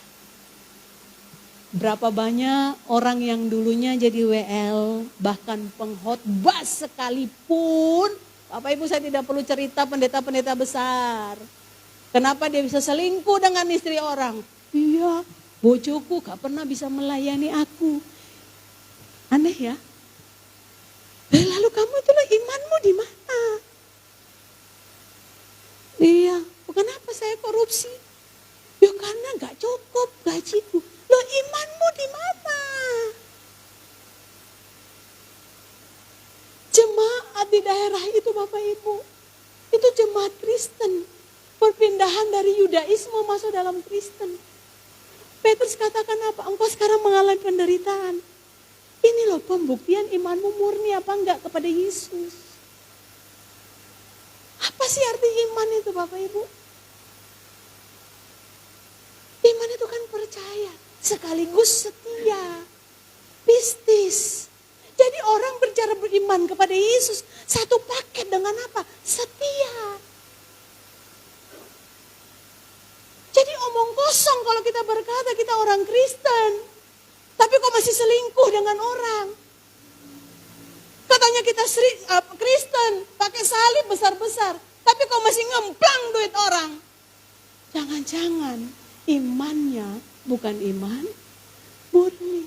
Berapa banyak orang yang dulunya jadi WL, bahkan pengkhotbah sekalipun. Bapak Ibu, saya tidak perlu cerita pendeta-pendeta besar. Kenapa dia bisa selingkuh dengan istri orang? Iya, bojoku gak pernah bisa melayani aku. Aneh ya. Lalu kamu itulah imanmu di mana? Iya, kenapa saya korupsi? Ya karena gak cukup gajiku. Loh, imanmu di mana? Jemaat di daerah itu Bapak Ibu, itu jemaat Kristen. Perpindahan dari Yudaisme masuk dalam Kristen. Petrus katakan apa? Engkau sekarang mengalami penderitaan. Ini loh pembuktian imanmu murni apa enggak kepada Yesus. Apa sih arti iman itu Bapak Ibu? Iman itu kan percaya, sekaligus setia, pistis. Jadi orang berbicara beriman kepada Yesus, satu paket dengan apa? Setia. Jadi omong kosong kalau kita berkata kita orang Kristen. Tapi kok masih selingkuh dengan orang. Katanya kita Kristen, pakai salib besar-besar. Tapi kok masih ngemplang duit orang. Jangan-jangan imannya bukan iman murni.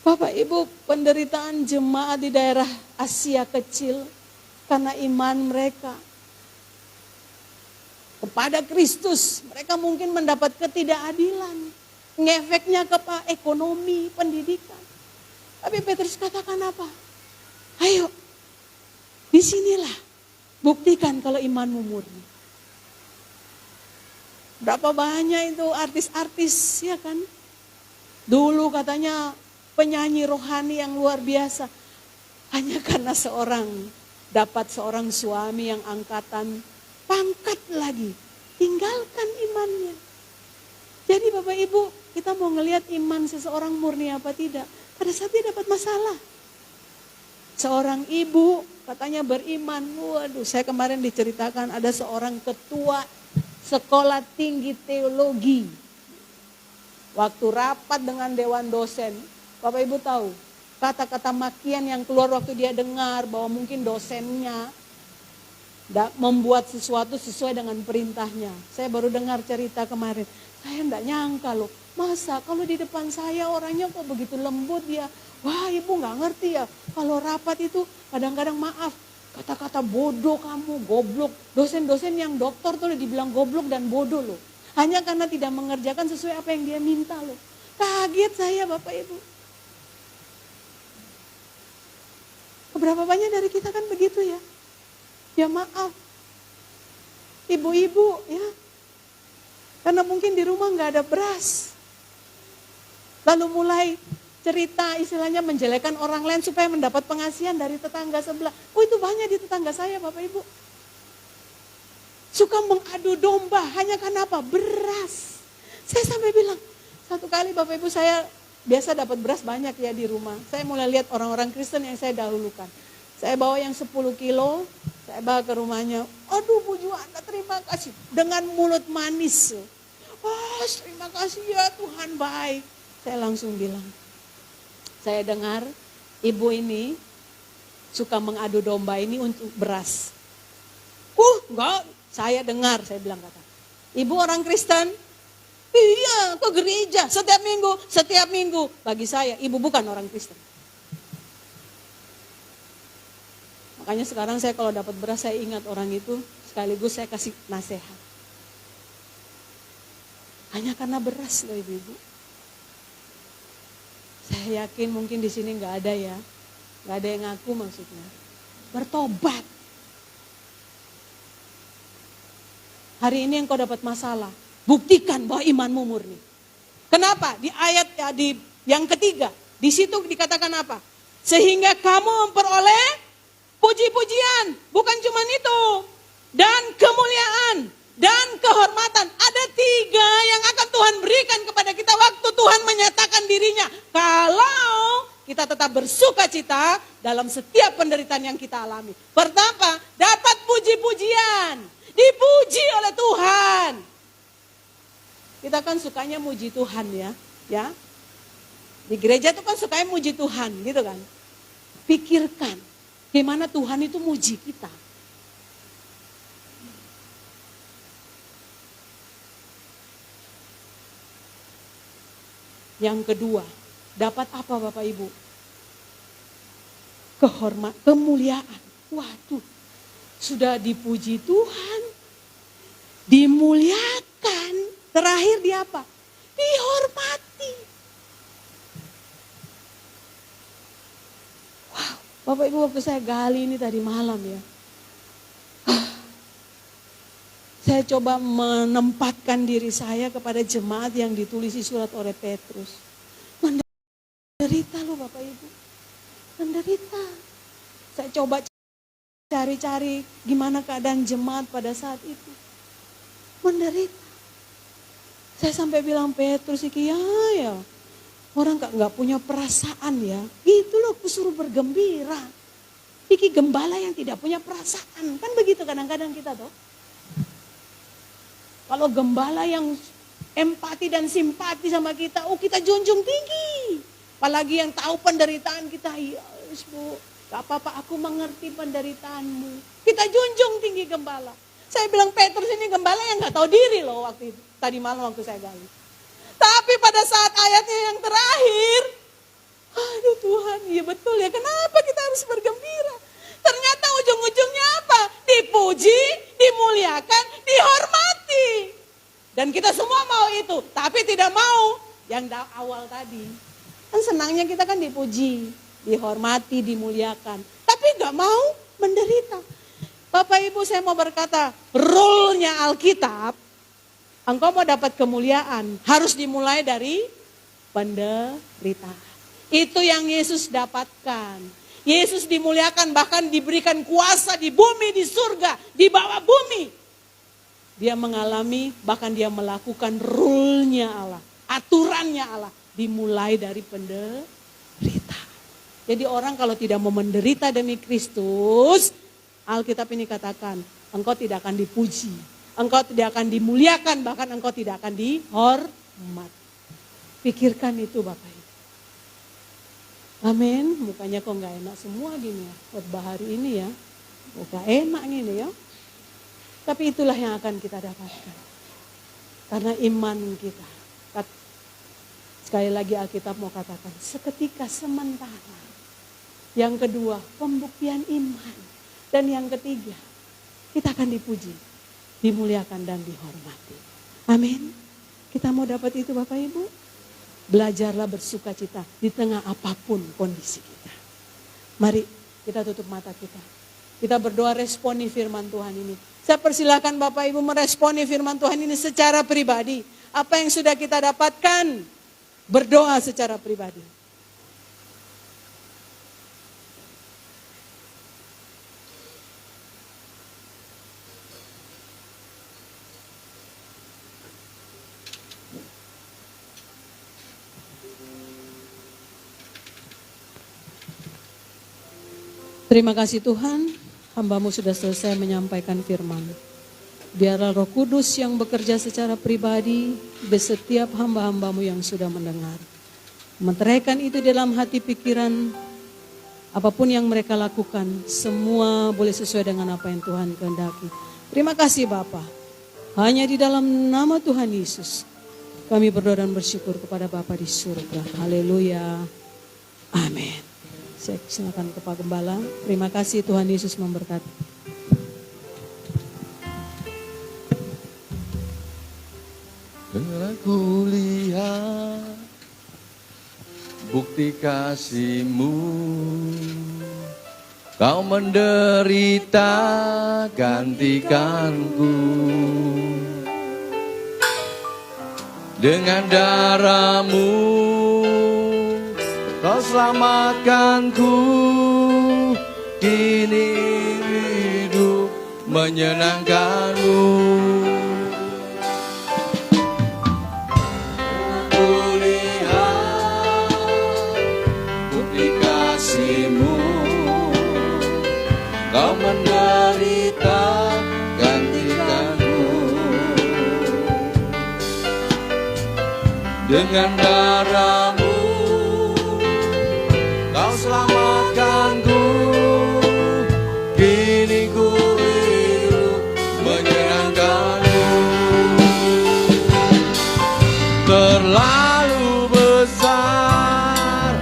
Bapak Ibu, penderitaan jemaat di daerah Asia kecil karena iman mereka kepada Kristus, mereka mungkin mendapat ketidakadilan, ngefeknya ke ekonomi, pendidikan. Tapi Petrus katakan apa? Ayo, disinilah buktikan kalau imanmu murni. Berapa banyak itu artis-artis ya kan? Dulu katanya penyanyi rohani yang luar biasa. Hanya karena dapat seorang suami yang angkatan pangkat lagi, tinggalkan imannya. Jadi Bapak Ibu, kita mau ngelihat iman seseorang murni apa tidak. Pada saat dia dapat masalah. Seorang ibu katanya beriman. Waduh, saya kemarin diceritakan ada seorang ketua sekolah tinggi teologi. Waktu rapat dengan dewan dosen, Bapak Ibu tahu, kata-kata makian yang keluar waktu dia dengar bahwa mungkin dosennya membuat sesuatu sesuai dengan perintahnya. Saya baru dengar cerita kemarin. Saya enggak nyangka loh, masa kalau di depan saya orangnya kok begitu lembut ya. Wah, ibu nggak ngerti ya, kalau rapat itu kadang-kadang maaf, kata-kata bodoh kamu, goblok. Dosen-dosen yang doktor tuh dibilang goblok dan bodoh loh. Hanya karena tidak mengerjakan sesuai apa yang dia minta loh. Kaget saya Bapak Ibu. Berapa banyak dari kita kan begitu ya. Ya maaf, ibu-ibu ya. Karena mungkin di rumah nggak ada beras. Lalu mulai cerita istilahnya menjelekan orang lain supaya mendapat pengasihan dari tetangga sebelah. Oh itu banyak di tetangga saya Bapak Ibu. Suka mengadu domba hanya karena apa? Beras. Saya sampai bilang, satu kali Bapak Ibu saya biasa dapat beras banyak ya di rumah. Saya mulai lihat orang-orang Kristen yang saya dahulukan. Saya bawa yang 10 kilo, saya bawa ke rumahnya. Aduh Bu Juanda terima kasih. Dengan mulut manis. Oh terima kasih ya Tuhan baik. Saya langsung bilang, saya dengar ibu ini suka mengadu domba ini untuk beras. Enggak, saya dengar, saya bilang kata. Ibu orang Kristen? Iya, ke gereja setiap minggu. Bagi saya, ibu bukan orang Kristen. Makanya sekarang saya kalau dapat beras, saya ingat orang itu, sekaligus saya kasih nasihat. Hanya karena beras loh ibu-ibu. Saya yakin mungkin di sini nggak ada ya, nggak ada yang ngaku maksudnya. Bertobat. Hari ini engkau dapat masalah, buktikan bahwa imanmu murni. Kenapa? Di ayat ya, di yang ketiga, di situ dikatakan apa? Sehingga kamu memperoleh puji-pujian, bukan cuma itu, dan kemuliaan dan kehormatan. Ada 3 yang akan Tuhan berikan kepada kita waktu Tuhan menyatakan dirinya. Kalau kita tetap bersuka cita dalam setiap penderitaan yang kita alami. Pertama, dapat puji-pujian. Dipuji oleh Tuhan. Kita kan sukanya muji Tuhan ya. Di gereja itu kan sukanya muji Tuhan gitu kan. Pikirkan gimana Tuhan itu muji kita. Yang kedua, dapat apa Bapak Ibu? Kemuliaan. Waduh, sudah dipuji Tuhan, dimuliakan, terakhir di apa? Dihormati. Wow, Bapak Ibu waktu saya gali ini tadi malam ya. Saya coba menempatkan diri saya kepada jemaat yang ditulisi surat oleh Petrus. Menderita loh Bapak Ibu. Menderita. Saya coba cari-cari gimana keadaan jemaat pada saat itu. Menderita. Saya sampai bilang Petrus iki ya. Orang nggak punya perasaan ya. Itu loh kusuruh bergembira. Iki gembala yang tidak punya perasaan. Kan begitu kadang-kadang kita tuh. Kalau gembala yang empati dan simpati sama kita, kita junjung tinggi. Apalagi yang tahu penderitaan kita, ya Bu, gak apa-apa aku mengerti penderitaanmu. Kita junjung tinggi gembala. Saya bilang Petrus ini gembala yang gak tahu diri loh waktu itu. Tadi malam waktu saya gali. Tapi pada saat ayatnya yang terakhir, aduh Tuhan, iya betul ya, kenapa kita harus bergembira? Ternyata ujung-ujungnya apa? Dipuji, dimuliakan, dihormati. Dan kita semua mau itu, tapi tidak mau yang awal tadi. Kan senangnya kita kan dipuji, dihormati, dimuliakan. Tapi gak mau menderita. Bapak Ibu saya mau berkata, rule-nya Alkitab, engkau mau dapat kemuliaan, harus dimulai dari penderitaan. Itu yang Yesus dapatkan. Yesus dimuliakan, bahkan diberikan kuasa di bumi, di surga, di bawah bumi. Dia mengalami, bahkan dia melakukan rule-nya Allah, aturannya Allah. Dimulai dari penderita. Jadi orang kalau tidak mau menderita demi Kristus, Alkitab ini katakan, engkau tidak akan dipuji, engkau tidak akan dimuliakan, bahkan engkau tidak akan dihormat. Pikirkan itu Bapak Ibu. Amin. Mukanya kok nggak enak semua gini ya, khotbah hari ini ya. Muka enak gini ya. Tapi itulah yang akan kita dapatkan. Karena iman kita. Sekali lagi Alkitab mau katakan, seketika sementara. Yang kedua, pembuktian iman. Dan yang ketiga, kita akan dipuji, dimuliakan dan dihormati. Amin. Kita mau dapat itu Bapak Ibu. Belajarlah bersuka cita di tengah apapun kondisi kita. Mari kita tutup mata kita. Kita berdoa responi firman Tuhan ini. Saya persilakan Bapak Ibu meresponi firman Tuhan ini secara pribadi. Apa yang sudah kita dapatkan, berdoa secara pribadi. Terima kasih Tuhan, hamba-Mu sudah selesai menyampaikan firman. Biarlah Roh Kudus yang bekerja secara pribadi di setiap hamba-hamba-Mu yang sudah mendengar. Meteraikan itu dalam hati pikiran, apapun yang mereka lakukan, semua boleh sesuai dengan apa yang Tuhan kehendaki. Terima kasih Bapa. Hanya di dalam nama Tuhan Yesus, kami berdoa dan bersyukur kepada Bapa di surga. Haleluya. Amin. Saya silakan ke Pak Gembala. Terima kasih, Tuhan Yesus memberkati. Aku lihat bukti kasih-Mu, Kau menderita gantikanku. Dengan darah-Mu Kau selamatkanku, kini hidup menyenangkan-Mu. Aku lihat bukti kasih-Mu, Kau menderita gantikanku. Dengan darah-Mu Kau selamatkanku, kini ku hidup menyenangkan-Mu. Terlalu besar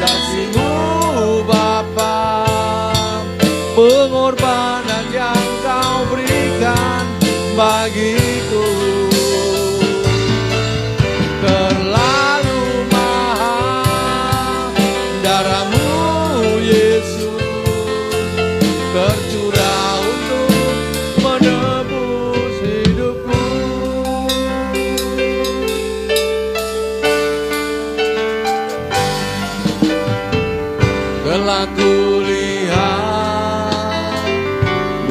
kasih-Mu Bapa, pengorbanan yang Kau berikan bagiku. Terlalu mahal darah-Mu Yesus, tercurah untuk menebus hidupku. Telah kulihat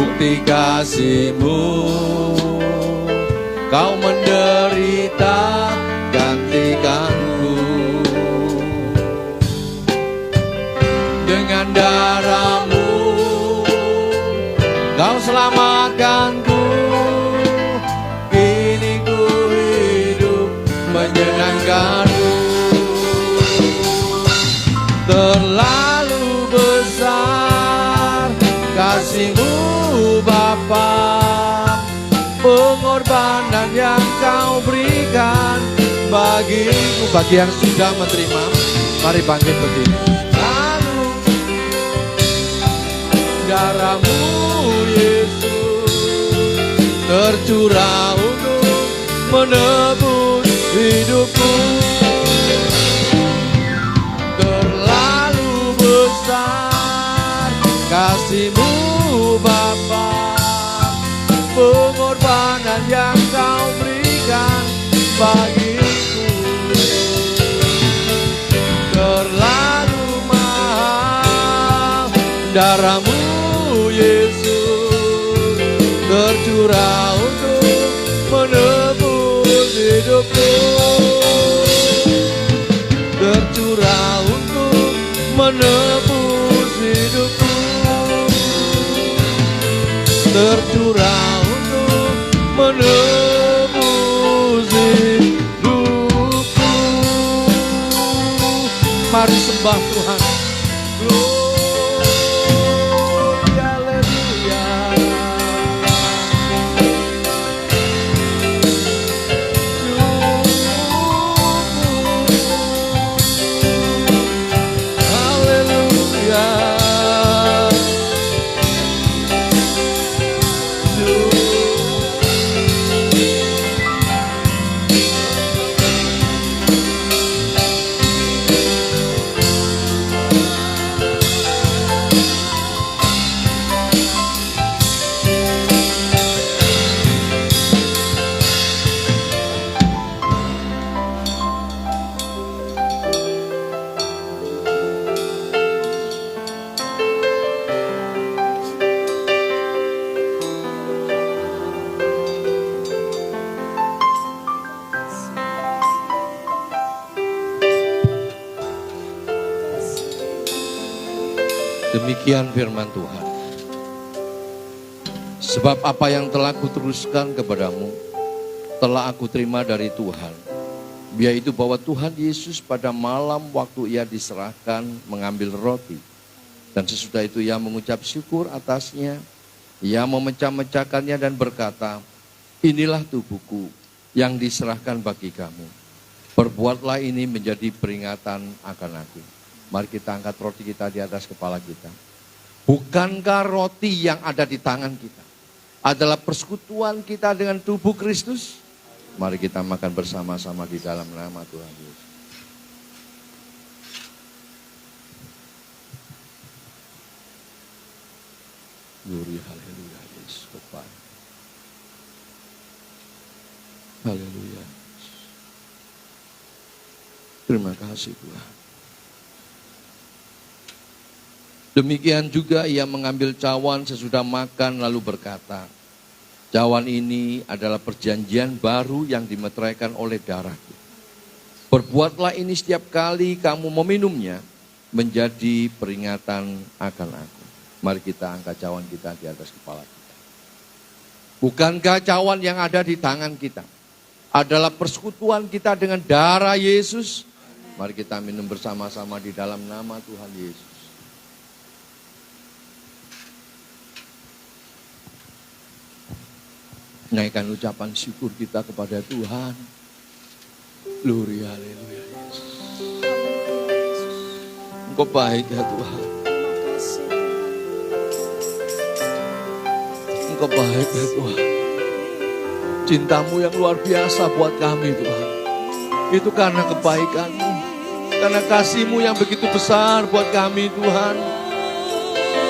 bukti kasih-Mu, Kau menderita gantikanku. Dengan darah-Mu Kau selamatkanku, kini ku hidup menyenangkan-Mu. Terlalu besar kasih-Mu Bapa, pengorbanan yang Kau berikan bagiku. Bagi yang sudah menerima, mari bangkit berdiri. Lalu darah-Mu Yesus tercurah untuk menebus hidupku. Terlalu besar kasih-Mu Bapa, pengorbanan yang Kau berikan bagiku. Terlalu Darahmu Yesus tercurah untuk menebus hidupku, tercurah untuk menebus hidupku, tercurah untuk menebus hidupku. Mari sembah Tuhan. Demikian firman Tuhan. Sebab apa yang telah kuteruskan kepadamu, telah aku terima dari Tuhan. Yaitu bahwa Tuhan Yesus pada malam waktu ia diserahkan mengambil roti. Dan sesudah itu ia mengucap syukur atasnya. Ia memecah-mecahkannya dan berkata, inilah tubuhku yang diserahkan bagi kamu. Perbuatlah ini menjadi peringatan akan aku. Mari kita angkat roti kita di atas kepala kita. Bukankah roti yang ada di tangan kita adalah persekutuan kita dengan tubuh Kristus? Mari kita makan bersama-sama di dalam nama Tuhan Yesus. Glory, haleluya, Yesus Bapa. Haleluya. Terima kasih Tuhan. Demikian juga ia mengambil cawan sesudah makan lalu berkata, cawan ini adalah perjanjian baru yang dimeteraikan oleh darahku. Perbuatlah ini setiap kali kamu meminumnya menjadi peringatan akan aku. Mari kita angkat cawan kita di atas kepala kita. Bukankah cawan yang ada di tangan kita adalah persekutuan kita dengan darah Yesus? Mari kita minum bersama-sama di dalam nama Tuhan Yesus. Naikkan ucapan syukur kita kepada Tuhan. Glory, haleluya Yesus. Engkau baik ya Tuhan. Engkau baik ya Tuhan. Cintamu yang luar biasa buat kami Tuhan. Itu karena kebaikan-Mu. Karena kasih-Mu yang begitu besar buat kami Tuhan.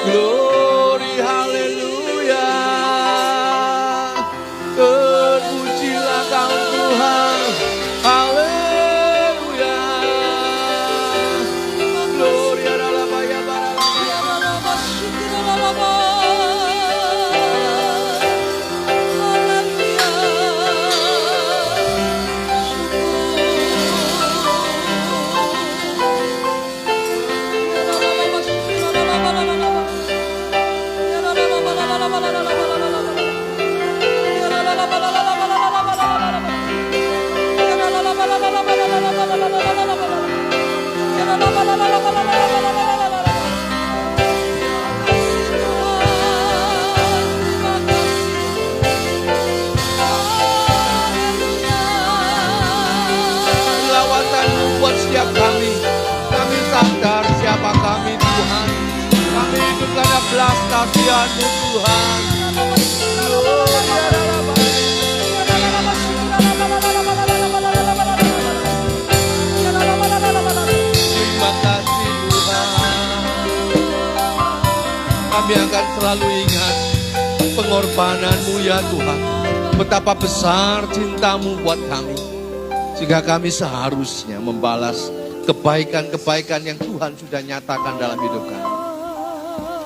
Glory, haleluya. Terpujilah Kau Tuhan, haleluya. Glory adalah bayar lawatanmu buat setiap kami. Kami sadar siapa kami Tuhan. Kami hidup karena belas kasihan-Mu Tuhan. Glory adalah terima kasih Tuhan. Kami akan selalu ingat pengorbanan-Mu ya Tuhan. Betapa besar cinta-Mu buat kami. Sehingga kami seharusnya membalas kebaikan-kebaikan yang Tuhan sudah nyatakan dalam hidup kami.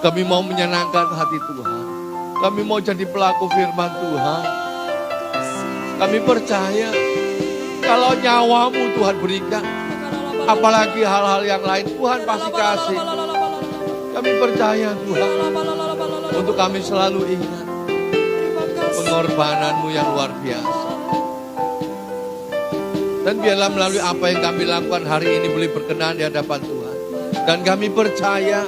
Kami mau menyenangkan hati Tuhan. Kami mau jadi pelaku firman Tuhan. Kami percaya kalau nyawamu Tuhan berikan, apalagi hal-hal yang lain Tuhan pasti kasih. Kami percaya Tuhan, untuk kami selalu ingat pengorbananmu yang luar biasa. Dan biarlah melalui apa yang kami lakukan hari ini boleh berkenan di hadapan Tuhan. Dan kami percaya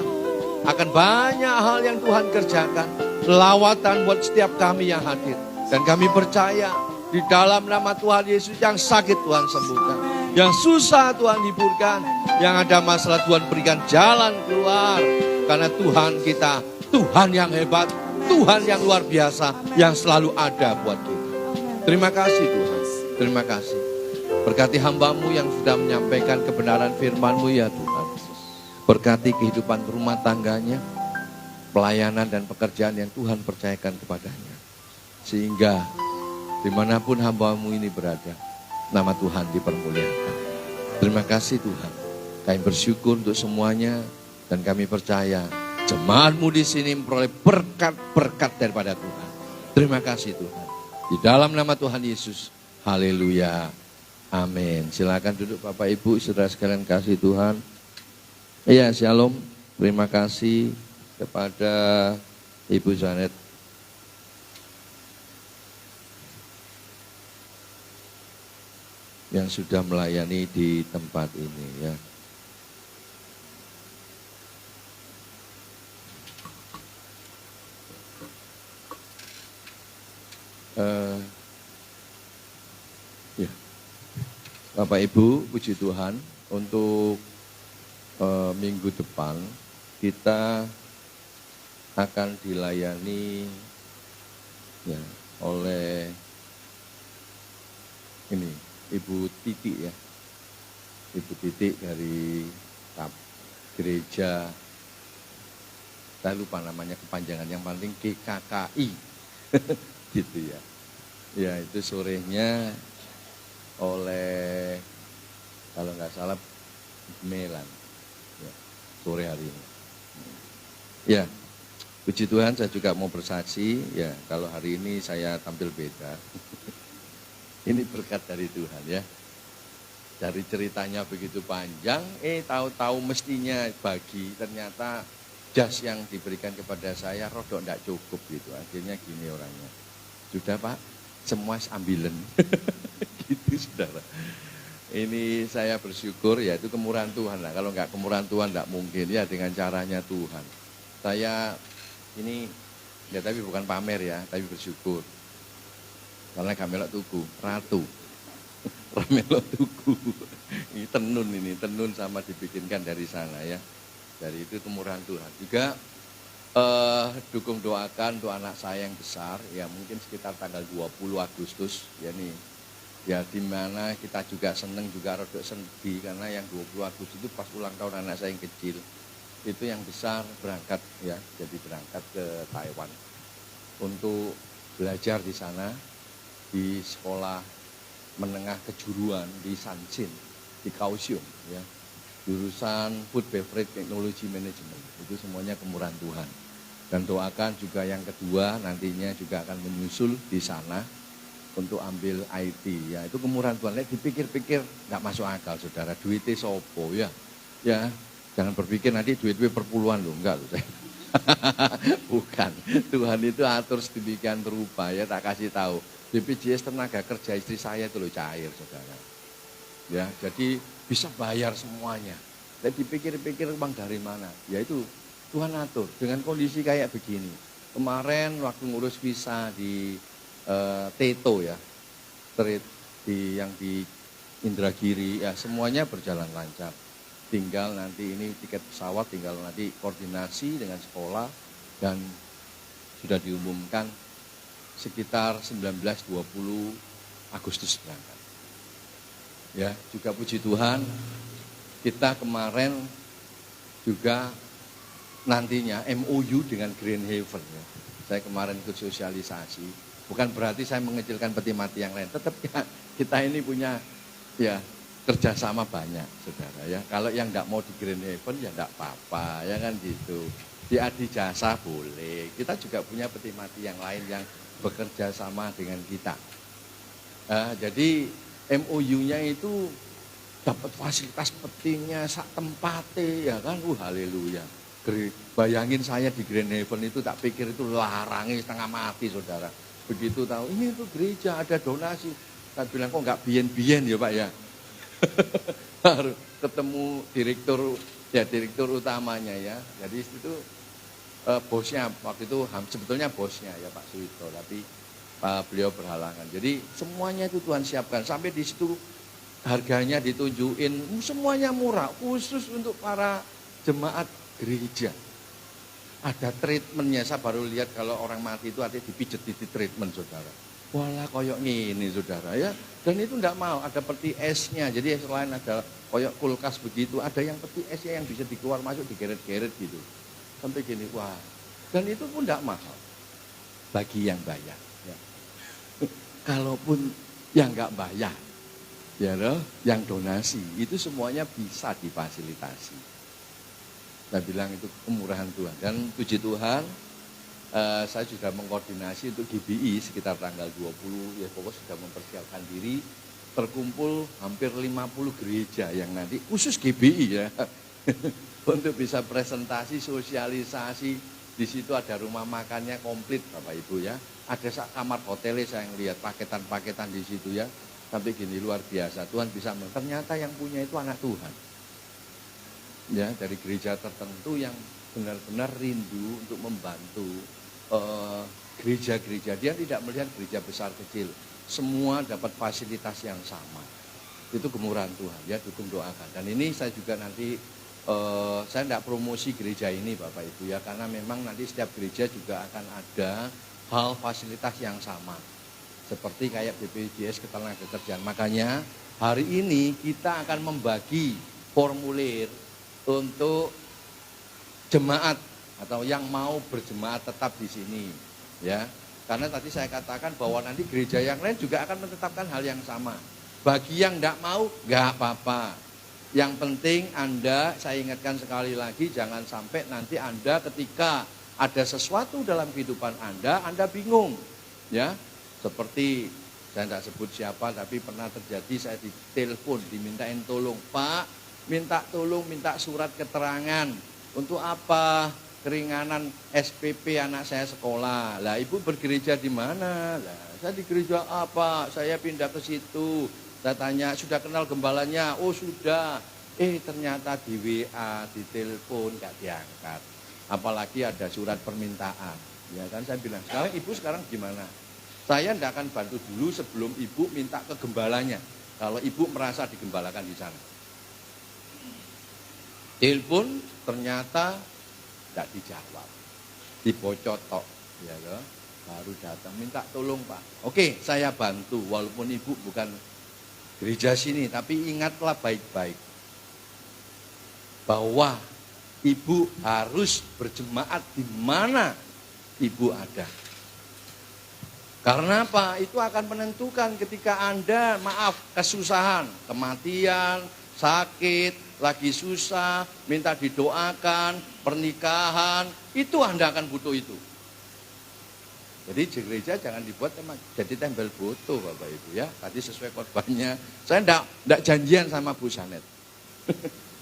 akan banyak hal yang Tuhan kerjakan. Lawatan buat setiap kami yang hadir. Dan kami percaya di dalam nama Tuhan Yesus, yang sakit Tuhan sembuhkan, yang susah Tuhan hiburkan, yang ada masalah Tuhan berikan jalan keluar. Karena Tuhan kita, Tuhan yang hebat, Tuhan yang luar biasa, yang selalu ada buat kita. Terima kasih Tuhan, terima kasih. Berkati hamba-Mu yang sudah menyampaikan kebenaran firman-Mu ya Tuhan. Berkati kehidupan rumah tangganya, pelayanan dan pekerjaan yang Tuhan percayakan kepadanya. Sehingga dimanapun hamba-Mu ini berada, nama Tuhan dipermuliakan. Terima kasih Tuhan. Kami bersyukur untuk semuanya dan kami percaya jemaat-Mu di sini memperoleh berkat-berkat daripada Tuhan. Terima kasih Tuhan. Di dalam nama Tuhan Yesus. Haleluya. Amin. Silakan duduk Bapak Ibu, saudara sekalian kasih Tuhan. Iya, shalom. Terima kasih kepada Ibu Janet. Yang sudah melayani di tempat ini ya. Ya. Bapak Ibu, puji Tuhan, untuk minggu depan kita akan dilayani ya oleh ini Ibu Titi ya, Ibu Titi dari gereja, saya lupa namanya kepanjangan, yang penting GKKI gitu ya. Ya itu sorenya oleh kalau nggak salah Melan ya, sore hari ini. Ya, puji Tuhan, saya juga mau bersaksi ya, kalau hari ini saya tampil beda. Ini berkat dari Tuhan ya. Dari ceritanya begitu panjang, tahu-tahu mestinya bagi, ternyata jas yang diberikan kepada saya rodok enggak cukup gitu. Akhirnya gini orangnya. Sudah Pak, semua ambilen. Gitu saudara. Ini saya bersyukur ya, itu kemurahan Tuhan lah. Kalau enggak kemurahan Tuhan enggak mungkin ya, dengan caranya Tuhan. Saya ini ya, tapi bukan pamer ya, tapi bersyukur. Karena kamelok tuku, ratu. Ramelok tuku. Ini tenun sama dibikinkan dari sana ya. Dari itu kemurahan Tuhan. Juga dukung doakan untuk anak saya yang besar, ya mungkin sekitar tanggal 20 Agustus ya nih. Ya di mana kita juga seneng, juga rodok sedih karena yang 20 Agustus itu pas ulang tahun anak saya yang kecil. Itu yang besar berangkat ya, jadi berangkat ke Taiwan untuk belajar di sana di sekolah menengah kejuruan di Shanxin, di Kaohsiung ya. Jurusan Food Beverage Technology Management. Itu semuanya kemurahan Tuhan. Dan doakan juga yang kedua nantinya juga akan menyusul di sana untuk ambil IT ya. Itu kemurahan Tuhan. Dipikir-pikir enggak masuk akal Saudara, duitnya sopo ya. Ya, jangan berpikir nanti duit-duit perpuluhan loh, enggak loh. Bukan. Tuhan itu atur sedemikian rupa ya, tak kasih tahu. BPJS tenaga kerja istri saya itu loh cair Saudara. Ya, jadi bisa bayar semuanya. Dan dipikir-pikir uang dari mana? Ya itu Tuhan atur dengan kondisi kayak begini. Kemarin waktu ngurus visa di Teto ya, yang di Indragiri ya, semuanya berjalan lancar. Tinggal nanti ini tiket pesawat, tinggal nanti koordinasi dengan sekolah dan sudah diumumkan sekitar 19-20 Agustus berangkat. Ya, juga puji Tuhan, kita kemarin juga nantinya MOU dengan Green Haven ya. Saya kemarin ikut sosialisasi, bukan berarti saya mengecilkan peti mati yang lain, tetap ya, kita ini punya ya kerjasama banyak Saudara ya. Kalau yang enggak mau di Green Haven ya enggak apa-apa ya kan gitu. Di Adijasa boleh. Kita juga punya peti mati yang lain yang bekerja sama dengan kita. Jadi MOU-nya itu dapat fasilitas petinya sak tempate ya kan. Haleluya. Bayangin saya di Grand Heaven itu tak pikir itu larangnya setengah mati saudara. Begitu tahu ini tuh gereja ada donasi. Saya bilang kok nggak bien-bien ya Pak ya. Baru ketemu direktur utamanya ya. Jadi itu bosnya waktu itu sebetulnya bosnya ya Pak Suwito, tapi beliau berhalangan. Jadi semuanya itu Tuhan siapkan. Sampai di situ harganya ditunjukin, semuanya murah, khusus untuk para jemaat gereja. Ada treatmentnya, saya baru lihat kalau orang mati itu ada dipijet di treatment saudara. Walah koyok ini saudara ya. Dan itu enggak mau, ada peti esnya. Jadi selain ada koyok kulkas begitu, ada yang peti esnya yang bisa dikeluar masuk digeret-geret gitu. Sampai gini, wah. Dan itu pun enggak mahal bagi yang bayar. Ya. Kalaupun yang enggak bayar, ya loh, yang donasi, itu semuanya bisa difasilitasi. Saya bilang itu kemurahan Tuhan. Dan puji Tuhan, saya sudah mengkoordinasi untuk GBI sekitar tanggal 20, ya pokoknya sudah mempersiapkan diri. Terkumpul hampir 50 gereja yang nanti khusus GBI ya. Untuk bisa presentasi, sosialisasi. Di situ ada rumah makannya komplit Bapak Ibu ya. Ada kamar hotelnya saya lihat paketan-paketan di situ ya. Sampai gini luar biasa. Tuhan bisa, ternyata yang punya itu anak Tuhan. Ya, dari gereja tertentu yang benar-benar rindu untuk membantu gereja-gereja. Dia tidak melihat gereja besar kecil. Semua dapat fasilitas yang sama. Itu kemurahan Tuhan ya, dukung doakan. Dan ini saya juga nanti saya tidak promosi gereja ini Bapak Ibu ya, karena memang nanti setiap gereja juga akan ada hal fasilitas yang sama. Seperti kayak BPJS Ketenagakerjaan. Makanya hari ini kita akan membagi formulir untuk jemaat atau yang mau berjemaat tetap di sini ya. Karena tadi saya katakan bahwa nanti gereja yang lain juga akan menetapkan hal yang sama. Bagi yang tidak mau, nggak apa-apa. Yang penting Anda, saya ingatkan sekali lagi, jangan sampai nanti Anda ketika ada sesuatu dalam kehidupan Anda bingung. Ya, seperti saya tidak sebut siapa, tapi pernah terjadi saya ditelepon, dimintain tolong, Pak, minta tolong, minta surat keterangan. Untuk apa? Keringanan SPP anak saya sekolah. Lah ibu bergereja di mana? Lah saya di gereja apa? Saya pindah ke situ. Saya tanya, sudah kenal gembalanya? Oh sudah. Ternyata di WA, di telepon nggak diangkat. Apalagi ada surat permintaan. Ya kan saya bilang, sekarang ibu sekarang gimana? Saya tidak akan bantu dulu sebelum ibu minta ke gembalanya. Kalau ibu merasa digembalakan di sana. Telepon ternyata tidak dijawab, dibocot tok, ya loh. Baru datang minta tolong Pak. Oke, saya bantu walaupun ibu bukan gereja sini, tapi ingatlah baik-baik bahwa ibu harus berjemaat di mana ibu ada. Karena apa? Itu akan menentukan ketika Anda kesusahan, kematian, sakit, lagi susah, minta didoakan, pernikahan, itu Anda akan butuh itu. Jadi gereja jangan dibuat jadi tempel foto Bapak Ibu ya. Tadi sesuai khotbahnya, saya enggak janjian sama Bu Sanet.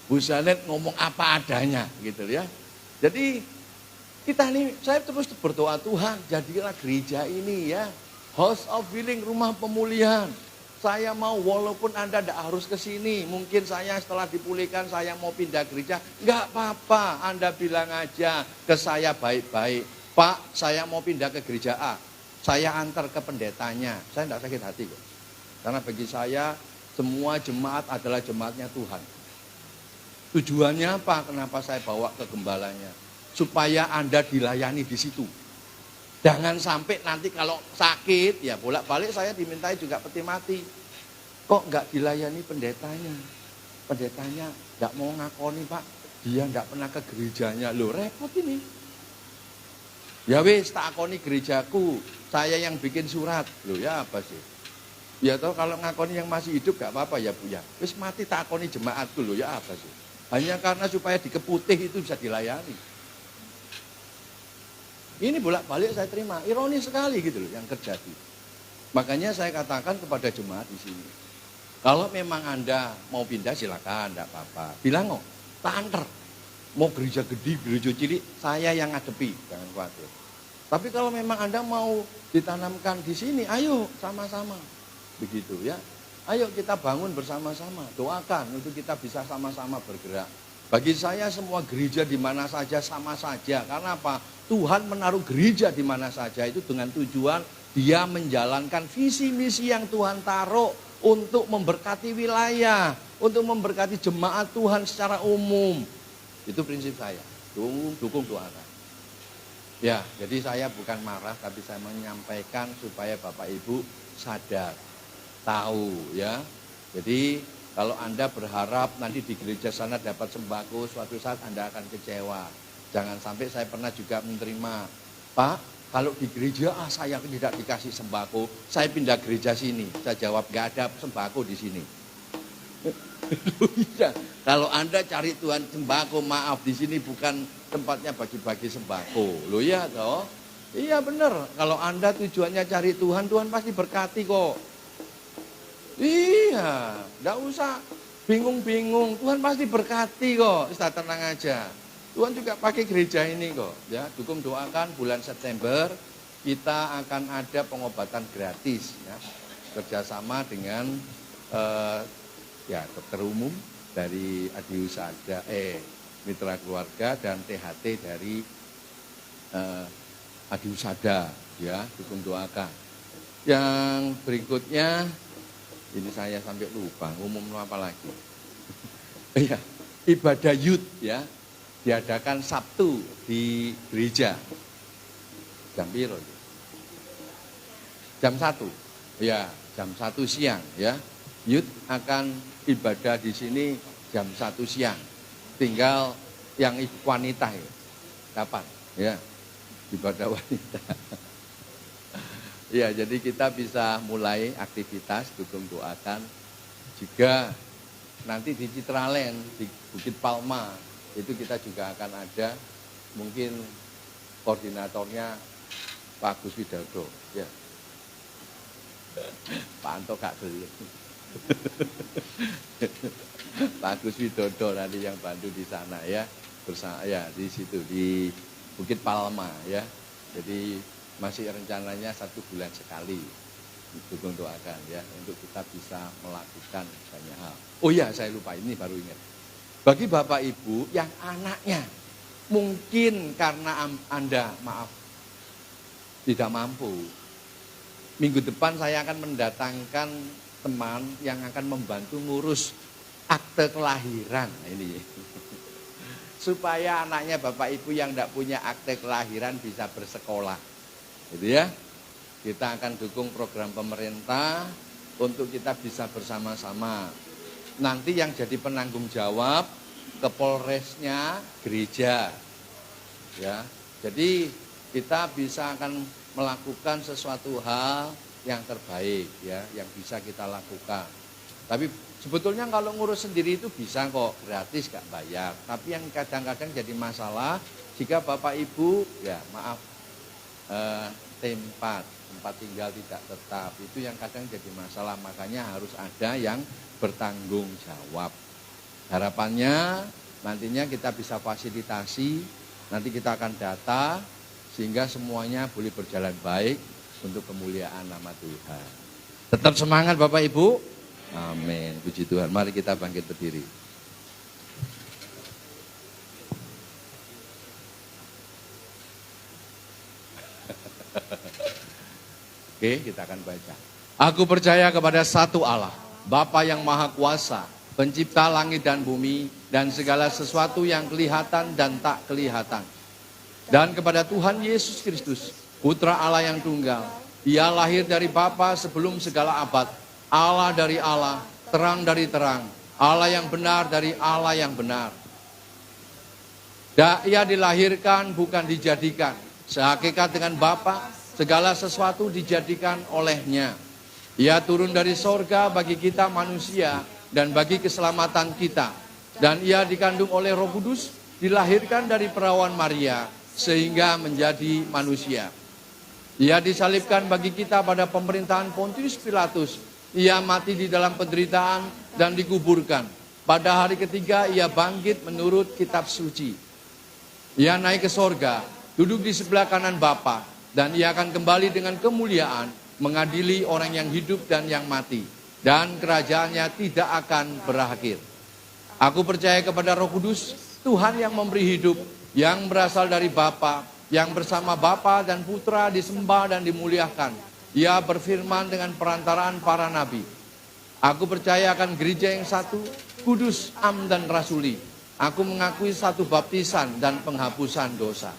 Bu Sanet ngomong apa adanya gitu ya. Jadi kita ini, saya terus berdoa Tuhan, jadilah gereja ini ya, House of Healing, rumah pemulihan. Saya mau walaupun Anda tidak harus ke sini, mungkin saya setelah dipulihkan saya mau pindah gereja, enggak apa-apa, Anda bilang aja ke saya baik-baik, Pak saya mau pindah ke gereja A, saya antar ke pendetanya, saya tidak sakit hati kok. Karena bagi saya semua jemaat adalah jemaatnya Tuhan. Tujuannya apa? Kenapa saya bawa ke gembalanya? Supaya Anda dilayani di situ. Jangan sampai nanti kalau sakit, ya bolak-balik saya dimintai juga peti mati. Kok nggak dilayani pendetanya? Pendetanya nggak mau ngakoni Pak, dia nggak pernah ke gerejanya. Loh repot ini. Ya wis tak akoni gerejaku, saya yang bikin surat. Loh ya apa sih? Ya toh kalau ngakoni yang masih hidup nggak apa-apa ya Bu ya. Wis mati tak akoni jemaatku, loh ya apa sih? Hanya karena supaya dikeputih itu bisa dilayani. Ini bolak-balik saya terima. Ironis sekali gitu loh yang terjadi. Makanya saya katakan kepada jemaat di sini. Kalau memang Anda mau pindah silakan, enggak apa-apa. Bilang kok, tak anter. Mau gereja gede, gereja cilik, saya yang ngadepi, jangan khawatir. Tapi kalau memang Anda mau ditanamkan di sini, ayo sama-sama. Begitu ya. Ayo kita bangun bersama-sama, doakan untuk kita bisa sama-sama bergerak. Bagi saya semua gereja di mana saja sama saja. Karena apa? Tuhan menaruh gereja di mana saja itu dengan tujuan dia menjalankan visi misi yang Tuhan taruh untuk memberkati wilayah, untuk memberkati jemaat Tuhan secara umum. Itu prinsip saya. Dukung doakan. Ya, jadi saya bukan marah tapi saya menyampaikan supaya Bapak Ibu sadar, tahu ya. Jadi kalau Anda berharap nanti di gereja sana dapat sembako, suatu saat Anda akan kecewa. Jangan sampai saya pernah juga menerima, Pak, kalau di gereja saya tidak dikasih sembako, saya pindah gereja sini. Saya jawab, nggak ada sembako di sini. Kalau Anda cari Tuhan sembako, maaf, di sini bukan tempatnya bagi-bagi sembako. Loh ya toh? Iya benar. Kalau Anda tujuannya cari Tuhan, Tuhan pasti berkati kok. Iya, enggak usah bingung-bingung. Tuhan pasti berkati kok. Sudah tenang aja. Tuhan juga pakai gereja ini kok. Ya, dukung doakan bulan September kita akan ada pengobatan gratis ya. Kerjasama dengan dokter umum dari Adiusada, Mitra Keluarga dan THT dari Adiusada ya, dukung doakan. Yang berikutnya ini saya sampai lupa, umum apa lagi? Iya, ibadah youth ya, diadakan Sabtu di gereja. Jam piro? Jam 1. Ya, jam 1 siang ya. Youth akan ibadah di sini jam 1 siang. Tinggal yang wanita ya. Kapan? Ya, ibadah wanita. Ya, jadi kita bisa mulai aktivitas, dukung doakan. Juga nanti di Citraland, di Bukit Palma, itu kita juga akan ada, mungkin koordinatornya Pak Agus Widodo. Ya. Pak Anto gak gelem. Pak Agus Widodo nanti yang bantu di sana ya. Bersama ya di situ di Bukit Palma ya. Jadi masih rencananya 1 bulan sekali dukung doakan ya untuk kita bisa melakukan banyak hal. Oh ya, saya lupa, ini baru ingat. Bagi Bapak Ibu yang anaknya mungkin karena Anda tidak mampu, minggu depan saya akan mendatangkan teman yang akan membantu ngurus akte kelahiran ini. Supaya anaknya Bapak Ibu yang tidak punya akte kelahiran bisa bersekolah. Gitu ya. Kita akan dukung program pemerintah untuk kita bisa bersama-sama. Nanti yang jadi penanggung jawab Kepolresnya gereja. Ya. Jadi kita bisa akan melakukan sesuatu hal yang terbaik ya, yang bisa kita lakukan. Tapi sebetulnya kalau ngurus sendiri itu bisa kok, gratis gak bayar. Tapi yang kadang-kadang jadi masalah jika Bapak Ibu ya maaf tempat tinggal tidak tetap, itu yang kadang jadi masalah. Makanya harus ada yang bertanggung jawab. Harapannya nantinya kita bisa fasilitasi, nanti kita akan data sehingga semuanya boleh berjalan baik untuk kemuliaan nama Tuhan. Tetap semangat Bapak Ibu. Amin. Puji Tuhan. Mari kita bangkit berdiri. Oke, kita akan baca. Aku percaya kepada satu Allah, Bapa yang Maha Kuasa, pencipta langit dan bumi, dan segala sesuatu yang kelihatan dan tak kelihatan. Dan kepada Tuhan Yesus Kristus, Putra Allah yang tunggal. Ia lahir dari Bapa sebelum segala abad, Allah dari Allah, terang dari terang, Allah yang benar dari Allah yang benar. Ia dilahirkan bukan dijadikan, sehakikat dengan Bapa. Segala sesuatu dijadikan olehnya. Ia turun dari sorga bagi kita manusia dan bagi keselamatan kita. Dan ia dikandung oleh Roh Kudus, dilahirkan dari perawan Maria, sehingga menjadi manusia. Ia disalibkan bagi kita pada pemerintahan Pontius Pilatus. Ia mati di dalam penderitaan dan dikuburkan. Pada hari ketiga ia bangkit menurut kitab suci. Ia naik ke sorga, duduk di sebelah kanan Bapa, dan ia akan kembali dengan kemuliaan, mengadili orang yang hidup dan yang mati. Dan kerajaannya tidak akan berakhir. Aku percaya kepada Roh Kudus, Tuhan yang memberi hidup, yang berasal dari Bapa, yang bersama Bapa dan Putra disembah dan dimuliakan. Ia berfirman dengan perantaraan para nabi. Aku percaya akan gereja yang satu, kudus, am dan rasuli. Aku mengakui satu baptisan dan penghapusan dosa.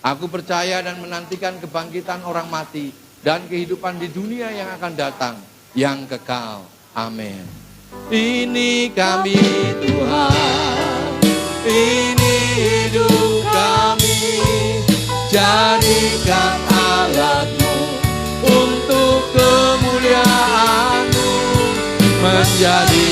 Aku percaya dan menantikan kebangkitan orang mati dan kehidupan di dunia yang akan datang, yang kekal. Amin. Ini kami Tuhan, ini hidup kami. Jadikan alatmu untuk kemuliaan-Mu, menjadi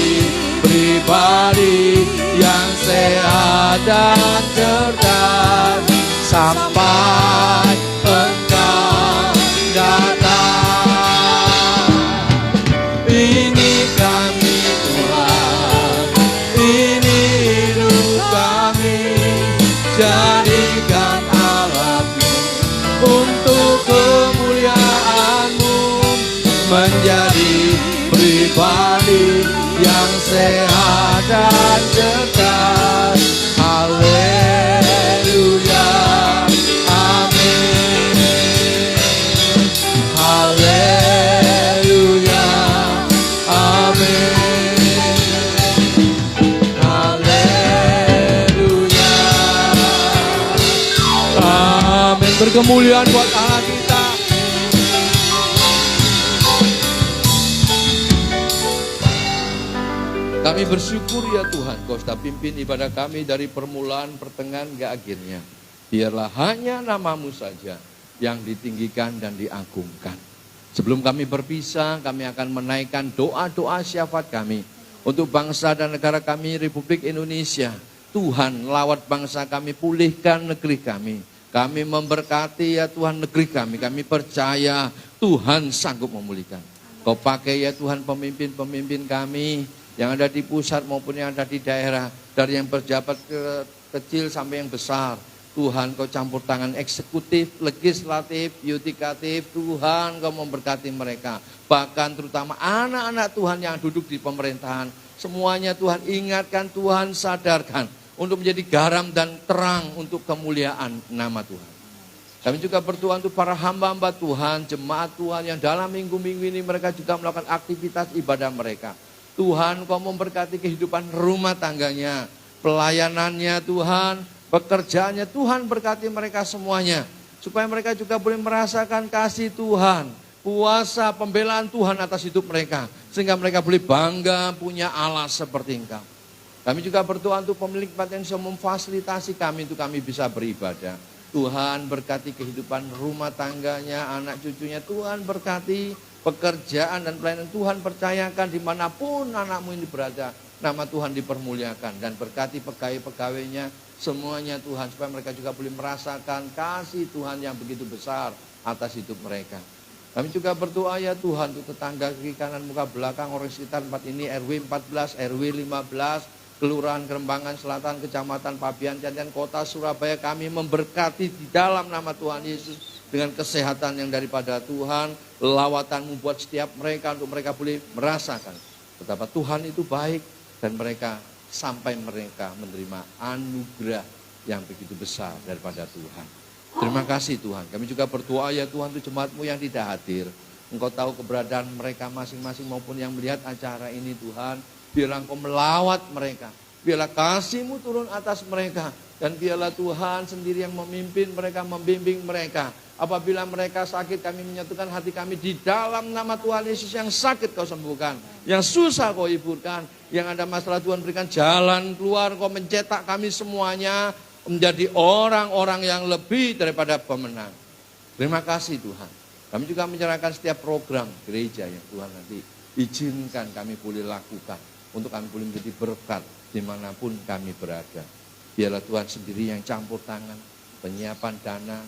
pribadi yang sehat dan cerdas sampai Engkau datang. Ini kami Tuhan, ini hidup kami. Jadikan untuk kemuliaan-Mu, menjadi pribadi yang sehat dan cerdas. Haleluya, amin. Haleluya, amin. Haleluya, amin. Berkemuliaan buat Allah kita. Kami bersyukur ya Tuhan, Kau sudah pimpin ibadah kami dari permulaan, pertengahan, hingga akhirnya. Biarlah hanya nama-Mu saja yang ditinggikan dan diagungkan. Sebelum kami berpisah, kami akan menaikkan doa-doa syafaat kami untuk bangsa dan negara kami, Republik Indonesia. Tuhan, lawat bangsa kami, pulihkan negeri kami. Kami memberkati ya Tuhan negeri kami. Kami percaya Tuhan sanggup memulihkan. Kau pakai ya Tuhan pemimpin-pemimpin kami yang ada di pusat maupun yang ada di daerah. Dari yang pejabat kecil sampai yang besar. Tuhan Kau campur tangan eksekutif, legislatif, yudikatif. Tuhan Kau memberkati mereka. Bahkan terutama anak-anak Tuhan yang duduk di pemerintahan. Semuanya Tuhan ingatkan, Tuhan sadarkan. Untuk menjadi garam dan terang untuk kemuliaan nama Tuhan. Kami juga berdoa untuk para hamba-hamba Tuhan, jemaat Tuhan yang dalam minggu-minggu ini mereka juga melakukan aktivitas ibadah mereka. Tuhan Kau memberkati kehidupan rumah tangganya, pelayanannya Tuhan, pekerjaannya Tuhan berkati mereka semuanya. Supaya mereka juga boleh merasakan kasih Tuhan, kuasa pembelaan Tuhan atas hidup mereka. Sehingga mereka boleh bangga punya Allah seperti Engkau. Kami juga berdoa untuk pemilik tempat yang bisa memfasilitasi kami untuk kami bisa beribadah. Tuhan berkati kehidupan rumah tangganya, anak cucunya. Tuhan berkati pekerjaan dan pelayanan. Tuhan percayakan dimanapun anakmu ini berada, nama Tuhan dipermuliakan. Dan berkati pegawai-pegawainya semuanya Tuhan, supaya mereka juga boleh merasakan kasih Tuhan yang begitu besar atas hidup mereka. Kami juga berdoa ya Tuhan untuk tetangga kiri kanan muka belakang orang sekitar tempat ini, RW 14, RW 15, Kelurahan Kerembangan Selatan, Kecamatan Pabian, dan Kota Surabaya. Kami memberkati di dalam nama Tuhan Yesus dengan kesehatan yang daripada Tuhan. Lawatan-Mu buat setiap mereka untuk mereka boleh merasakan betapa Tuhan itu baik. Dan mereka sampai mereka menerima anugerah yang begitu besar daripada Tuhan. Terima kasih Tuhan. Kami juga berdoa ya Tuhan untuk jemaat-Mu yang tidak hadir. Engkau tahu keberadaan mereka masing-masing maupun yang melihat acara ini Tuhan. Biarlah Engkau melawat mereka. Biarlah kasih-Mu turun atas mereka. Dan biarlah Tuhan sendiri yang memimpin mereka, membimbing mereka. Apabila mereka sakit, kami menyatukan hati kami di dalam nama Tuhan Yesus. Yang sakit Kau sembuhkan, yang susah Kau hiburkan, yang ada masalah Tuhan berikan jalan keluar. Kau mencetak kami semuanya menjadi orang-orang yang lebih daripada pemenang. Terima kasih Tuhan. Kami juga menyerahkan setiap program gereja yang Tuhan nanti izinkan kami boleh lakukan. Untuk kami boleh menjadi berkat dimanapun kami berada. Biarlah Tuhan sendiri yang campur tangan. penyiapan dana,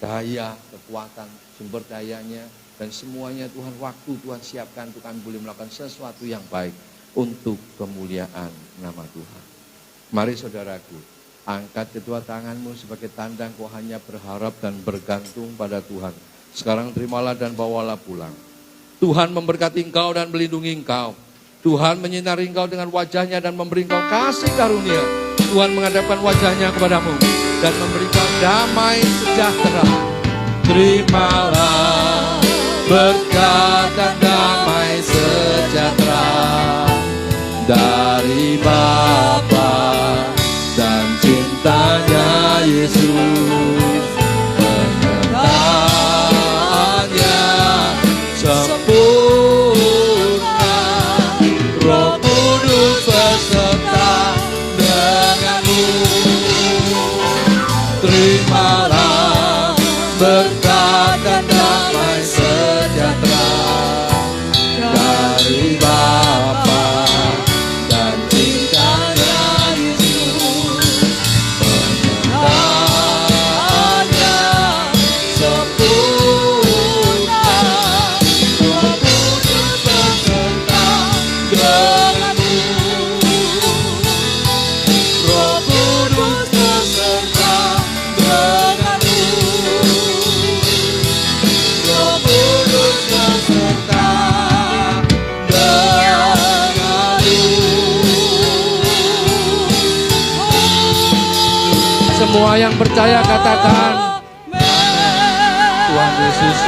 daya, kekuatan, sumber dayanya, dan semuanya Tuhan, waktu Tuhan siapkan, Tuhan boleh melakukan sesuatu yang baik untuk kemuliaan nama Tuhan. Mari saudaraku, angkat kedua tanganmu sebagai tanda kau hanya berharap dan bergantung pada Tuhan. Sekarang terimalah dan bawalah pulang. Tuhan memberkati engkau dan melindungi engkau. Tuhan menyinari engkau dengan wajahnya dan memberi engkau kasih karunia. Tuhan menghadapkan wajahnya kepadamu dan memberi engkau damai sejahtera. Terimalah berkat dan damai sejahtera dari Bapa dan cintanya Yesus, penyertaannya sempurna, Roh Kudus beserta denganmu. Terimalah berkat dan damai sejahtera dari Bapa dan cintanya Yesus, penyertaannya sempurna, Roh Kudus beserta denganmu, Roh Kudus beserta denganmu, Roh Kudus beserta semua yang percaya katakan, Tuhan Yesus